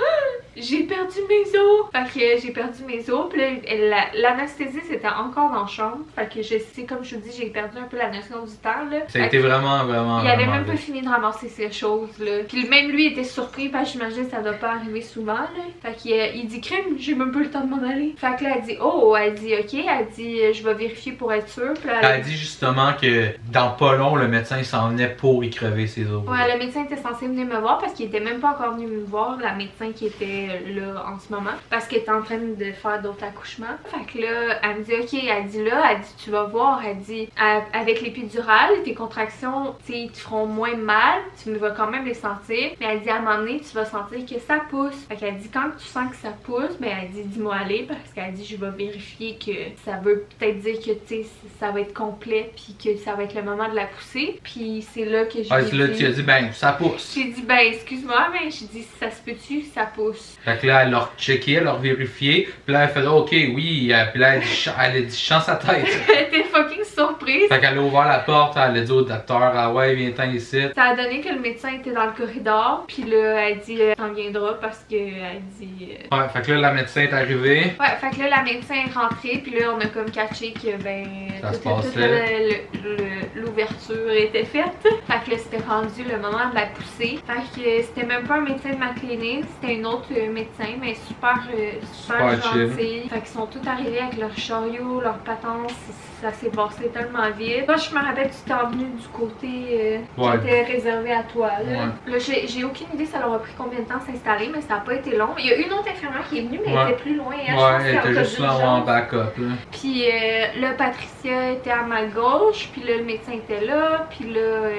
j'ai perdu mes os. Fait que j'ai perdu mes os. Puis là, l'anesthésiste était encore dans la chambre. Fait que je sais, comme je vous dis, j'ai perdu un peu la notion du temps, là. Ça a été vraiment. Il avait même pas fini de ramasser ces choses, là. Puis même lui était surpris, parce que j'imagine que ça doit pas arriver souvent, là. Fait qu'il dit, crème, j'ai même pas le temps de m'en aller. Fait que là, elle dit, ok, elle dit, je vais vérifier pour être sûre. Puis là, elle dit justement que dans pas long, le médecin s'en venait pour y crever ses os. Ouais, le médecin était censé venir me voir parce qu'il était même pas encore venu me voir, la médecin qui était là en ce moment, parce qu'elle était en train de faire d'autres accouchements. Fait que là, elle me dit, ok, elle dit, tu vas voir, elle dit, avec l'épidurale, tes contractions, tu sais, ils te feront moins mal, tu vas quand même les sentir, mais elle dit, à un moment donné, tu vas sentir que ça pousse. Fait qu'elle dit, quand tu sens que ça pousse, ben elle dit, dis-moi aller, parce qu'elle dit, je vais vérifier que ça veut peut-être dire que, tu sais, ça va être complet, puis que ça va être le moment de la pousser. Puis c'est là que j'ai là, tu as dit, ben, ça pousse. J'ai dit, ben, excuse-moi, mais j'ai dit, ça se peut-tu, ça pousse. Fait que là, elle l'a checké, elle l'a vérifié. Puis là, elle fait là, ok, oui. Puis là, elle a dit chance à tête. Elle était fucking surprise. Fait qu'elle a ouvert la porte, elle a dit au docteur, ah ouais, viens-t'en ici. Ça a donné que le médecin était dans le corridor. Puis là, elle dit, t'en viendras parce que elle dit. Ouais, fait que là, la médecin est arrivée. Ouais, fait que là, la médecin est rentrée. Puis là, on a comme catché que ben. Ça se toute passait. l'ouverture était faite. Fait que là, c'était rendu le moment de la poussée. Fait que c'était même pas un médecin de ma clinique, c'était une autre médecin, mais super gentille. Fait qu'ils sont tous arrivés avec leur chariot, leur patence. Ça s'est passé tellement vite. Moi, je me rappelle que tu t'es venu du côté qui était réservé à toi. Là, j'ai aucune idée ça leur a pris combien de temps s'installer, mais ça n'a pas été long. Il y a une autre infirmière qui est venue, mais elle était plus loin. Elle était juste là en backup. Là. Puis là, Patricia était à ma gauche, puis là, le médecin était là. Puis là,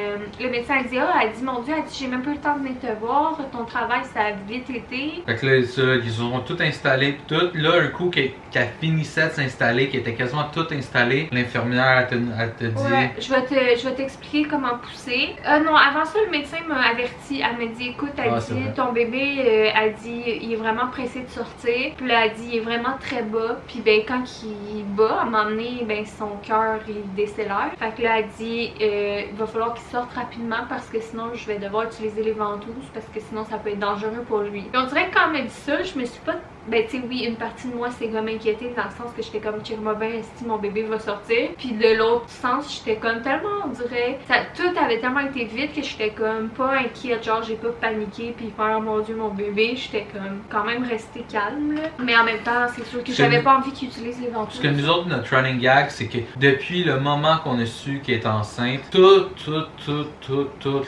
le médecin a dit, elle dit, mon Dieu, elle dit, j'ai même pas eu le temps de venir te voir. Ton travail, ça a vite été. Fait que là, ils ont tout installé. Tout. Là, un coup qu'elle finissait de s'installer, qui était quasiment tout installé, l'infirmière, elle te dit. Ouais, je vais t'expliquer comment pousser. Non, avant ça, le médecin m'a averti. Elle m'a dit, écoute, elle dit, ton bébé, elle dit, il est vraiment pressé de sortir. Puis là, elle dit, il est vraiment très bas. Puis ben, quand il bat, à un moment donné, ben, son cœur, il décélère. Fait que là, elle dit, il va falloir qu'il sorte rapidement parce que sinon, je vais devoir utiliser les ventouses parce que sinon, ça peut être dangereux pour lui. Et on dirait que quand elle m'a dit ça, je me suis pas. Ben, tu sais, oui, une partie de moi s'est comme inquiétée dans le sens que j'étais comme, check-moi bien, si mon bébé va sortir. Puis de l'autre sens, j'étais comme tellement, on dirait, tout avait tellement été vite que j'étais comme pas inquiète, genre j'ai pas paniqué puis faire, oh mon Dieu, mon bébé. J'étais comme quand même restée calme, là. Mais en même temps, c'est sûr que j'avais pas envie qu'il utilise les ventouses. Parce que nous autres, notre running gag, c'est que depuis le moment qu'on a su qu'elle est enceinte, tous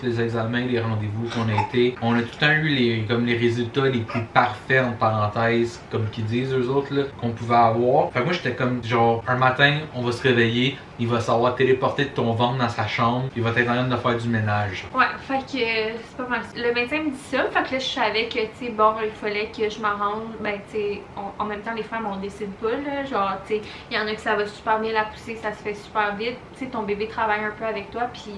les examens, les rendez-vous qu'on a été, on a tout le temps eu comme les résultats les plus parfaits, en parenthèse, comme qu'ils disent eux autres, là, qu'on pouvait avoir. Fait que moi, j'étais comme, genre, un matin, on va se réveiller, il va savoir téléporter de ton ventre dans sa chambre, il va être en train de faire du ménage. Ouais, fait que c'est pas mal. Le médecin me dit ça, fait que là, je savais que, tu sais, bon, il fallait que je m'arrange. Ben, tu sais, en même temps, les femmes, on décide pas, là. Genre, tu sais, il y en a que ça va super bien la pousser, ça se fait super vite. Tu sais, ton bébé travaille un peu avec toi, puis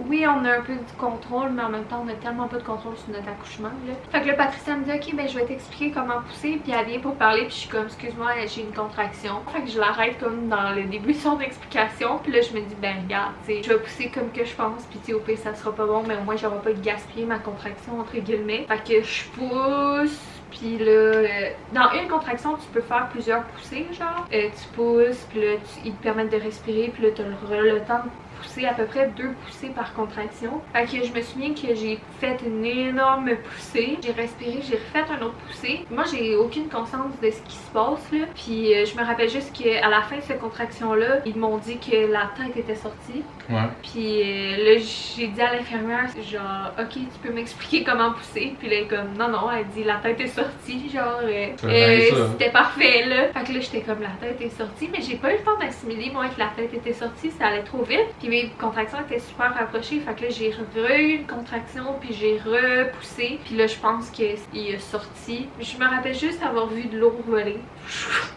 oui, on a un peu du contrôle, mais en même temps, on a tellement pas de contrôle sur notre accouchement, là. Fait que là, Patricia me dit, ok, ben, je vais t'expliquer comment pousser, puis elle vient pour parler, puis je suis comme, excuse-moi, j'ai une contraction. Fait que je l'arrête comme dans le début de son explication, puis là, je me dis, ben, regarde, tu sais, je vais pousser comme que je pense, puis tu sais, au pire, ça sera pas bon, mais au moins, j'aurai pas gaspillé ma contraction, entre guillemets. Fait que je pousse. Puis là, dans une contraction, tu peux faire plusieurs poussées, genre. Tu pousses, puis là, ils te permettent de respirer, puis là, tu as le temps de pousser à peu près 2 poussées par contraction. Fait que je me souviens que j'ai fait une énorme poussée. J'ai respiré, j'ai refait une autre poussée. Moi, j'ai aucune conscience de ce qui se passe, là. Puis je me rappelle juste qu'à la fin de cette contraction-là, ils m'ont dit que la tête était sortie. Ouais. Puis là, j'ai dit à l'infirmière, genre, ok, tu peux m'expliquer comment pousser. Puis là, elle est comme, non, non, elle dit, la tête est sortie, genre, c'était parfait, là. Fait que là, j'étais comme, la tête est sortie, mais j'ai pas eu le temps d'assimiler, moi, que la tête était sortie, ça allait trop vite. Puis mes contractions étaient super rapprochées, fait que là, j'ai eu une contraction, puis j'ai repoussé. Puis là, je pense qu'il est sorti. Je me rappelle juste avoir vu de l'eau voler.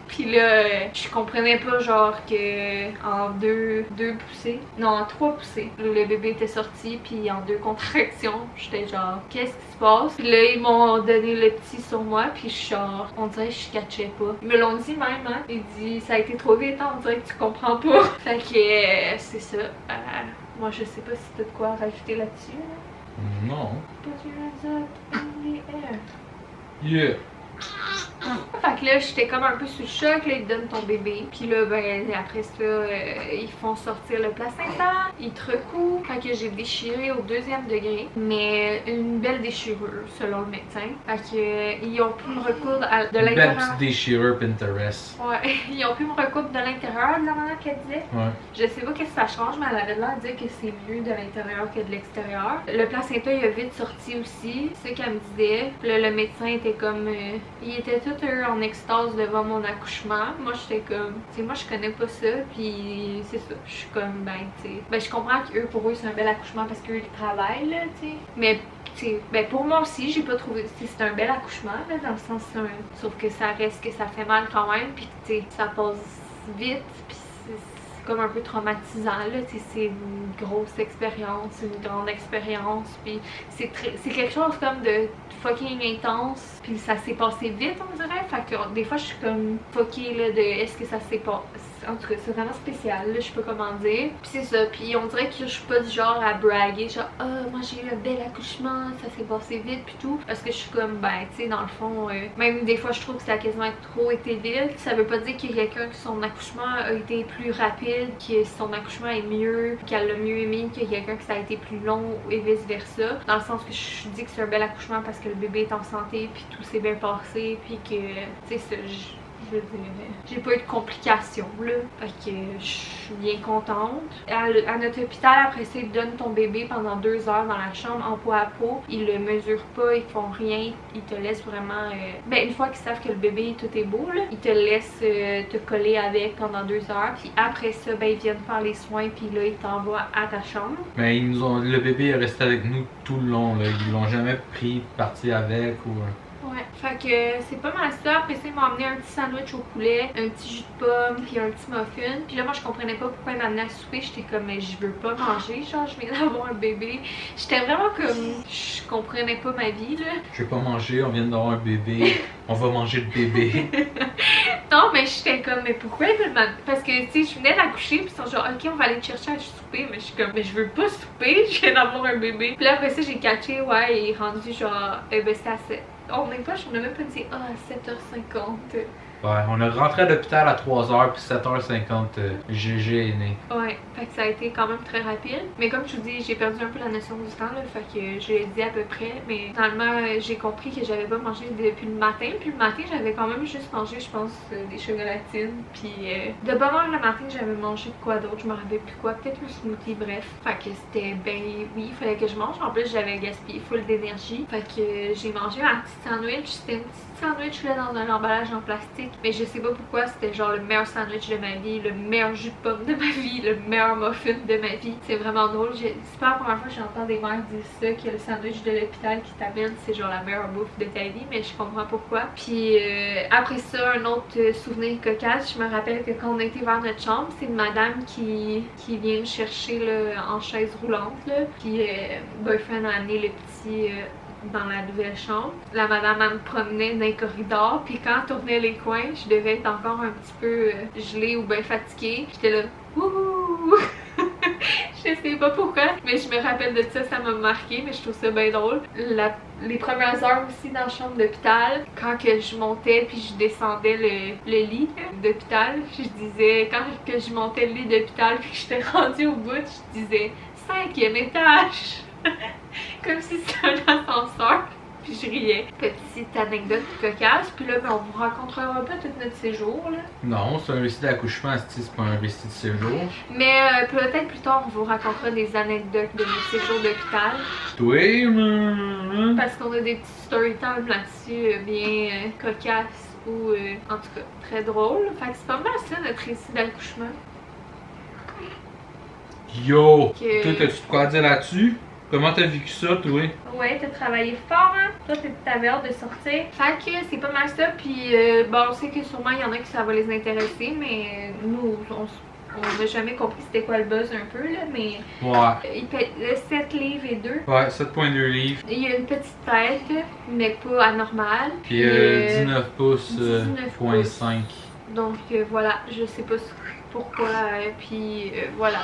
Puis là, je comprenais pas, genre, que en deux poussées, non, en 3 poussées, le bébé était sorti, puis en 2 contractions, j'étais genre, qu'est-ce qui se passe? Puis là, ils m'ont donné le petit sur moi, puis genre, on dirait que je catchais pas. Ils me l'ont dit même, hein. Ils disent, ça a été trop vite, hein, on dirait que tu comprends pas. Fait que, c'est ça. Moi, je sais pas si t'as de quoi rajouter là-dessus. Là. Non. Yeah. Fait que là, j'étais comme un peu sous le choc, là, ils te donnent ton bébé. Puis là, ben, après ça, ils font sortir le placenta, ils te recoupent. Fait que j'ai déchiré au 2e degré, mais une belle déchirure, selon le médecin. Fait que, ils ont pu me recoudre de l'intérieur. Belle petite déchirure Pinterest. Ouais, ils ont pu me recoudre de l'intérieur de la manière qu'elle disait. Ouais. Je sais pas qu'est-ce que ça change, mais elle avait l'air de dire que c'est mieux de l'intérieur que de l'extérieur. Le placenta, il a vite sorti aussi, c'est ce qu'elle me disait. Puis là, le médecin était comme... ils étaient tous en extase devant mon accouchement. Moi, j'étais comme, tu sais, moi, je connais pas ça, puis c'est ça. Je suis comme, ben, tu sais, ben, je comprends qu'eux, pour eux, c'est un bel accouchement parce qu'eux, ils travaillent, là, tu sais. Mais, tu sais, ben, pour moi aussi, j'ai pas trouvé, c'est un bel accouchement, là, dans le sens, sauf que ça reste que ça fait mal quand même, puis, tu sais, ça passe vite, puis c'est comme un peu traumatisant, là, tu sais, c'est une grosse expérience, une grande expérience, puis c'est quelque chose comme de fucking intense, puis ça s'est passé vite, on dirait. Fait que des fois, je suis comme fuckée là, de est-ce que ça s'est passé. En tout cas, c'est vraiment spécial, là, je sais pas comment dire. Puis c'est ça, puis on dirait que je suis pas du genre à braguer, genre moi j'ai eu un bel accouchement, ça s'est passé vite, puis tout. Parce que je suis comme, ben, tu sais, dans le fond, même des fois, je trouve que ça a quasiment trop été vite. Ça veut pas dire qu'il y a quelqu'un que son accouchement a été plus rapide, que son accouchement est mieux, qu'elle l'a mieux aimé, qu'il y a quelqu'un que ça a été plus long et vice versa. Dans le sens que je dis que c'est un bel accouchement parce que le bébé est en santé, puis tout s'est bien passé, puis que, tu sais, je veux dire, j'ai pas eu de complications là, fait que je suis bien contente. À notre hôpital, après ça, ils donnent ton bébé pendant 2 heures dans la chambre en peau à peau. Ils le mesurent pas, ils font rien, ils te laissent vraiment... Ben une fois qu'ils savent que le bébé tout est beau là, ils te laissent te coller avec pendant 2 heures. Puis après ça, ben ils viennent faire les soins, puis là ils t'envoient à ta chambre. Mais le bébé est resté avec nous tout le long là, ils l'ont jamais pris parti avec ou... Ouais, fait que c'est pas mal ça. Après ça, ils m'ont amené un petit sandwich au poulet, un petit jus de pomme, puis un petit muffin. Puis là, moi, je comprenais pas pourquoi ils m'amenaient à souper. J'étais comme, mais je veux pas manger, genre, je viens d'avoir un bébé. J'étais vraiment comme, je comprenais pas ma vie, là. Je veux pas manger, on vient d'avoir un bébé, on va manger le bébé. Non, mais j'étais comme, mais pourquoi ils veulent m'amener? Parce que, tu sais, je venais d'accoucher, puis ils sont genre, ok, on va aller te chercher à souper. Mais je suis comme, mais je veux pas souper, je viens d'avoir un bébé. Puis là, après ça, j'ai catché, ouais, il est rendu genre, ben, c'était assez. On n'est pas, je ne même pas dit, ah, 7h50. Ouais, on est rentré à l'hôpital à 3h puis 7h50, GG est né. Ouais, fait que ça a été quand même très rapide. Mais comme je vous dis, j'ai perdu un peu la notion du temps, là, fait que je l'ai dit à peu près. Mais finalement, j'ai compris que j'avais pas mangé depuis le matin. Puis le matin, j'avais quand même juste mangé, je pense, des chocolatines. Puis de bonne heure le matin, j'avais mangé quoi d'autre, je me rappelle plus quoi, peut-être un smoothie, bref. Fait que c'était ben oui, il fallait que je mange. En plus, j'avais gaspillé full d'énergie. Fait que j'ai mangé un petit sandwich. C'était une petite sandwich là dans un emballage en plastique, mais je sais pas pourquoi c'était genre le meilleur sandwich de ma vie, le meilleur jus de pomme de ma vie, le meilleur muffin de ma vie. C'est vraiment drôle, c'est pas la première fois que j'entends des mères dire ça, que le sandwich de l'hôpital qui t'amène c'est genre la meilleure bouffe de ta vie, mais je comprends pourquoi. Puis après ça, un autre souvenir cocasse, je me rappelle que quand on était vers notre chambre, c'est une madame qui vient me chercher là, en chaise roulante là, puis boyfriend a amené le petit dans la nouvelle chambre. La madame, elle me promenait dans les corridors, puis quand elle tournait les coins, je devais être encore un petit peu gelée ou bien fatiguée. J'étais là, wouhou! Je sais pas pourquoi, mais je me rappelle de ça, ça m'a marqué, mais je trouve ça bien drôle. Les premières heures aussi dans la chambre d'hôpital, quand que je montais puis je descendais le lit d'hôpital, je disais, quand que je montais le lit d'hôpital puis que j'étais rendue au bout, je disais 5e étage! Comme si c'était un ascenseur. Puis je riais. Petite anecdote cocasse. Puis là, ben, on vous racontera pas tout notre séjour. Là. Non, c'est un récit d'accouchement, c'est pas un récit de séjour. Mais peut-être plus tard, on vous racontera des anecdotes de notre séjour d'hôpital. Oui, parce qu'on a des petits story time là-dessus bien cocasses ou en tout cas très drôles. Fait que c'est pas mal ça notre récit d'accouchement. Yo! Toi, t'as-tu de quoi dire là-dessus? Comment t'as vécu ça, toi? Ouais, t'as travaillé fort, hein? Toi, t'avais hâte de sortir. Fait que c'est pas mal ça, puis bon, on sait que sûrement il y en a qui ça va les intéresser, mais nous, on n'a jamais compris c'était quoi le buzz un peu, là, mais... Ouais. Il fait 7 livres et 2. Ouais, 7.2 livres. Il y a une petite tête, mais pas anormale. Puis 19 pouces, 19,5. Donc voilà, je sais pas pourquoi, puis voilà.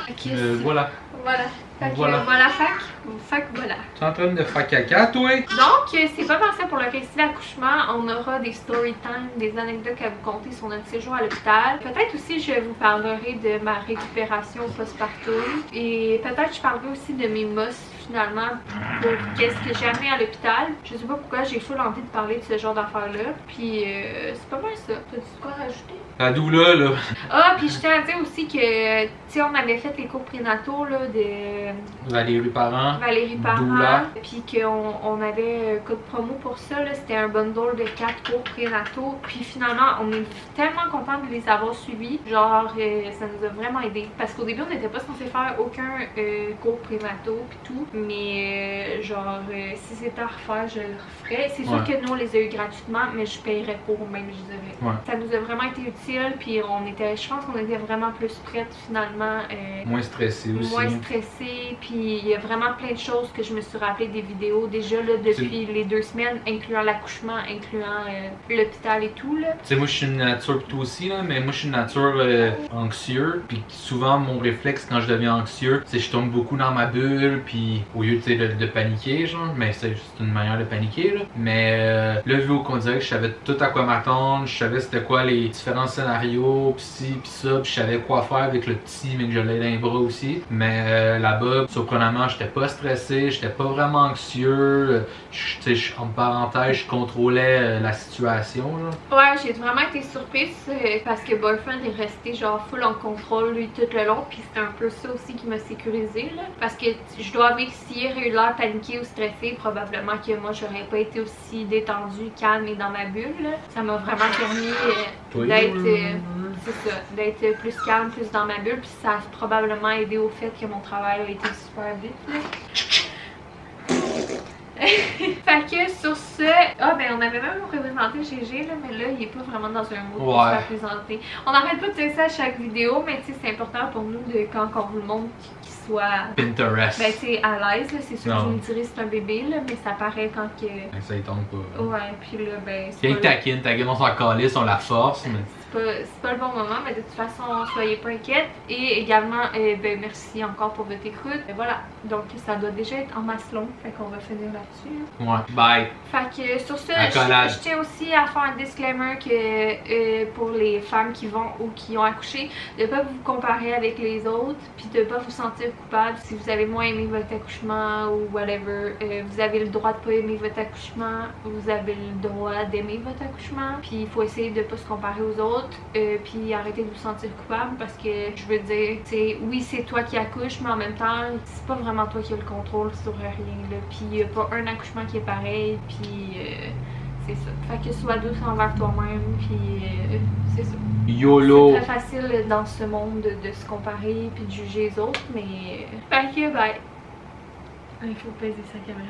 Voilà. Voilà. Fait que voilà. voilà, fac, voilà. Tu es en train de faire caca, toi? Donc, c'est pas mal ça pour le récit d'accouchement. On aura des story time, des anecdotes à vous conter sur notre séjour à l'hôpital. Peut-être aussi, je vous parlerai de ma récupération postpartum. Et peut-être je parlerai aussi de mes mosses, finalement, pour qu'est-ce que j'ai amené à l'hôpital. Je sais pas pourquoi j'ai full envie de parler de ce genre d'affaires-là. Puis, c'est pas mal ça. T'as-tu quoi rajouter? La doula, là. Ah, puis je tiens à dire aussi que, tu sais, on avait fait les cours prénataux, là, de... Valérie Parent. Valérie Parent. Doula. Puis qu'on avait un code promo pour ça, là. C'était un bundle de 4 cours prénataux. Puis finalement, on est tellement contents de les avoir suivis. Genre, ça nous a vraiment aidé. Parce qu'au début, on n'était pas censé faire aucun cours prénataux, puis tout. Mais si c'était à refaire, je le referais. C'est sûr que nous, on les a eu gratuitement, mais je paierais pour même, je dirais. Ouais. Ça nous a vraiment été utile, puis je pense qu'on était vraiment plus prêtes finalement. Moins stressées aussi. Moins stressées, puis il y a vraiment plein de choses que je me suis rappelé des vidéos déjà là, depuis les 2 semaines, incluant l'accouchement, incluant l'hôpital et tout. Tu sais, moi je suis une nature, toi aussi, là, mais moi je suis une nature anxieux, puis souvent mon réflexe quand je deviens anxieux, c'est que je tombe beaucoup dans ma bulle, puis au lieu de paniquer, genre, mais c'est juste une manière de paniquer, là. Mais là, vu qu'on dirait que je savais tout à quoi m'attendre, je savais c'était quoi les différents scénarios, pis ci, pis ça, pis je savais quoi faire avec le petit, mais que je l'ai dans les bras aussi. Mais là-bas, surprenamment, j'étais pas stressé, j'étais pas vraiment anxieux, tu sais, en parenthèse, je contrôlais la situation, là. Ouais, j'ai vraiment été surprise parce que Boyfriend est resté genre full en contrôle lui tout le long, puis c'était un peu ça aussi qui m'a sécurisée, là. Parce que je dois avouer que s'il aurait eu l'air paniqué ou stressé, probablement que moi j'aurais pas été aussi détendue, calme et dans ma bulle, là. Ça m'a vraiment permis d'être plus calme, plus dans ma bulle, puis ça a probablement aidé au fait que mon travail a été super vite, là. Fait que sur ce, on avait même représenté GG là, mais là il est pas vraiment dans un mood pour se faire présenter. On n'arrête pas de dire ça à chaque vidéo, mais tu sais c'est important pour nous de quand on vous le montre qu'il soit Pinterest. Ben tu sais à l'aise là, c'est sûr que je me dirais c'est un bébé là, mais ça paraît quand que. Ça y tombe pas. Ouais, puis là ben. Quelqu'un taquine, on s'en calisse, on la force, mais. C'est pas le bon moment, mais de toute façon, soyez pas inquiètes. Et également, merci encore pour votre écoute. Voilà, donc ça doit déjà être en masse longue, fait qu'on va finir là-dessus. Ouais, bye. Fait que sur ce, je tiens aussi à faire un disclaimer que pour les femmes qui vont ou qui ont accouché, de pas vous comparer avec les autres, puis de pas vous sentir coupable si vous avez moins aimé votre accouchement ou whatever. Vous avez le droit de pas aimer votre accouchement, vous avez le droit d'aimer votre accouchement, puis il faut essayer de pas se comparer aux autres. Puis arrêtez de vous sentir coupable parce que je veux dire, oui c'est toi qui accouches, mais en même temps c'est pas vraiment toi qui as le contrôle sur rien là. Puis il n'y a pas un accouchement qui est pareil, puis c'est ça. Fait que sois douce envers toi-même, puis c'est ça. YOLO! C'est très facile dans ce monde de se comparer puis de juger les autres, mais fait que bye. Il faut peser sa caméra.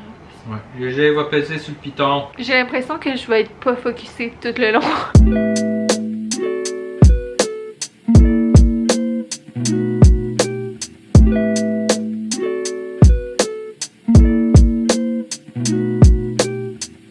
Ouais, GG va peser sur le piton. J'ai l'impression que je vais être pas focusée tout le long.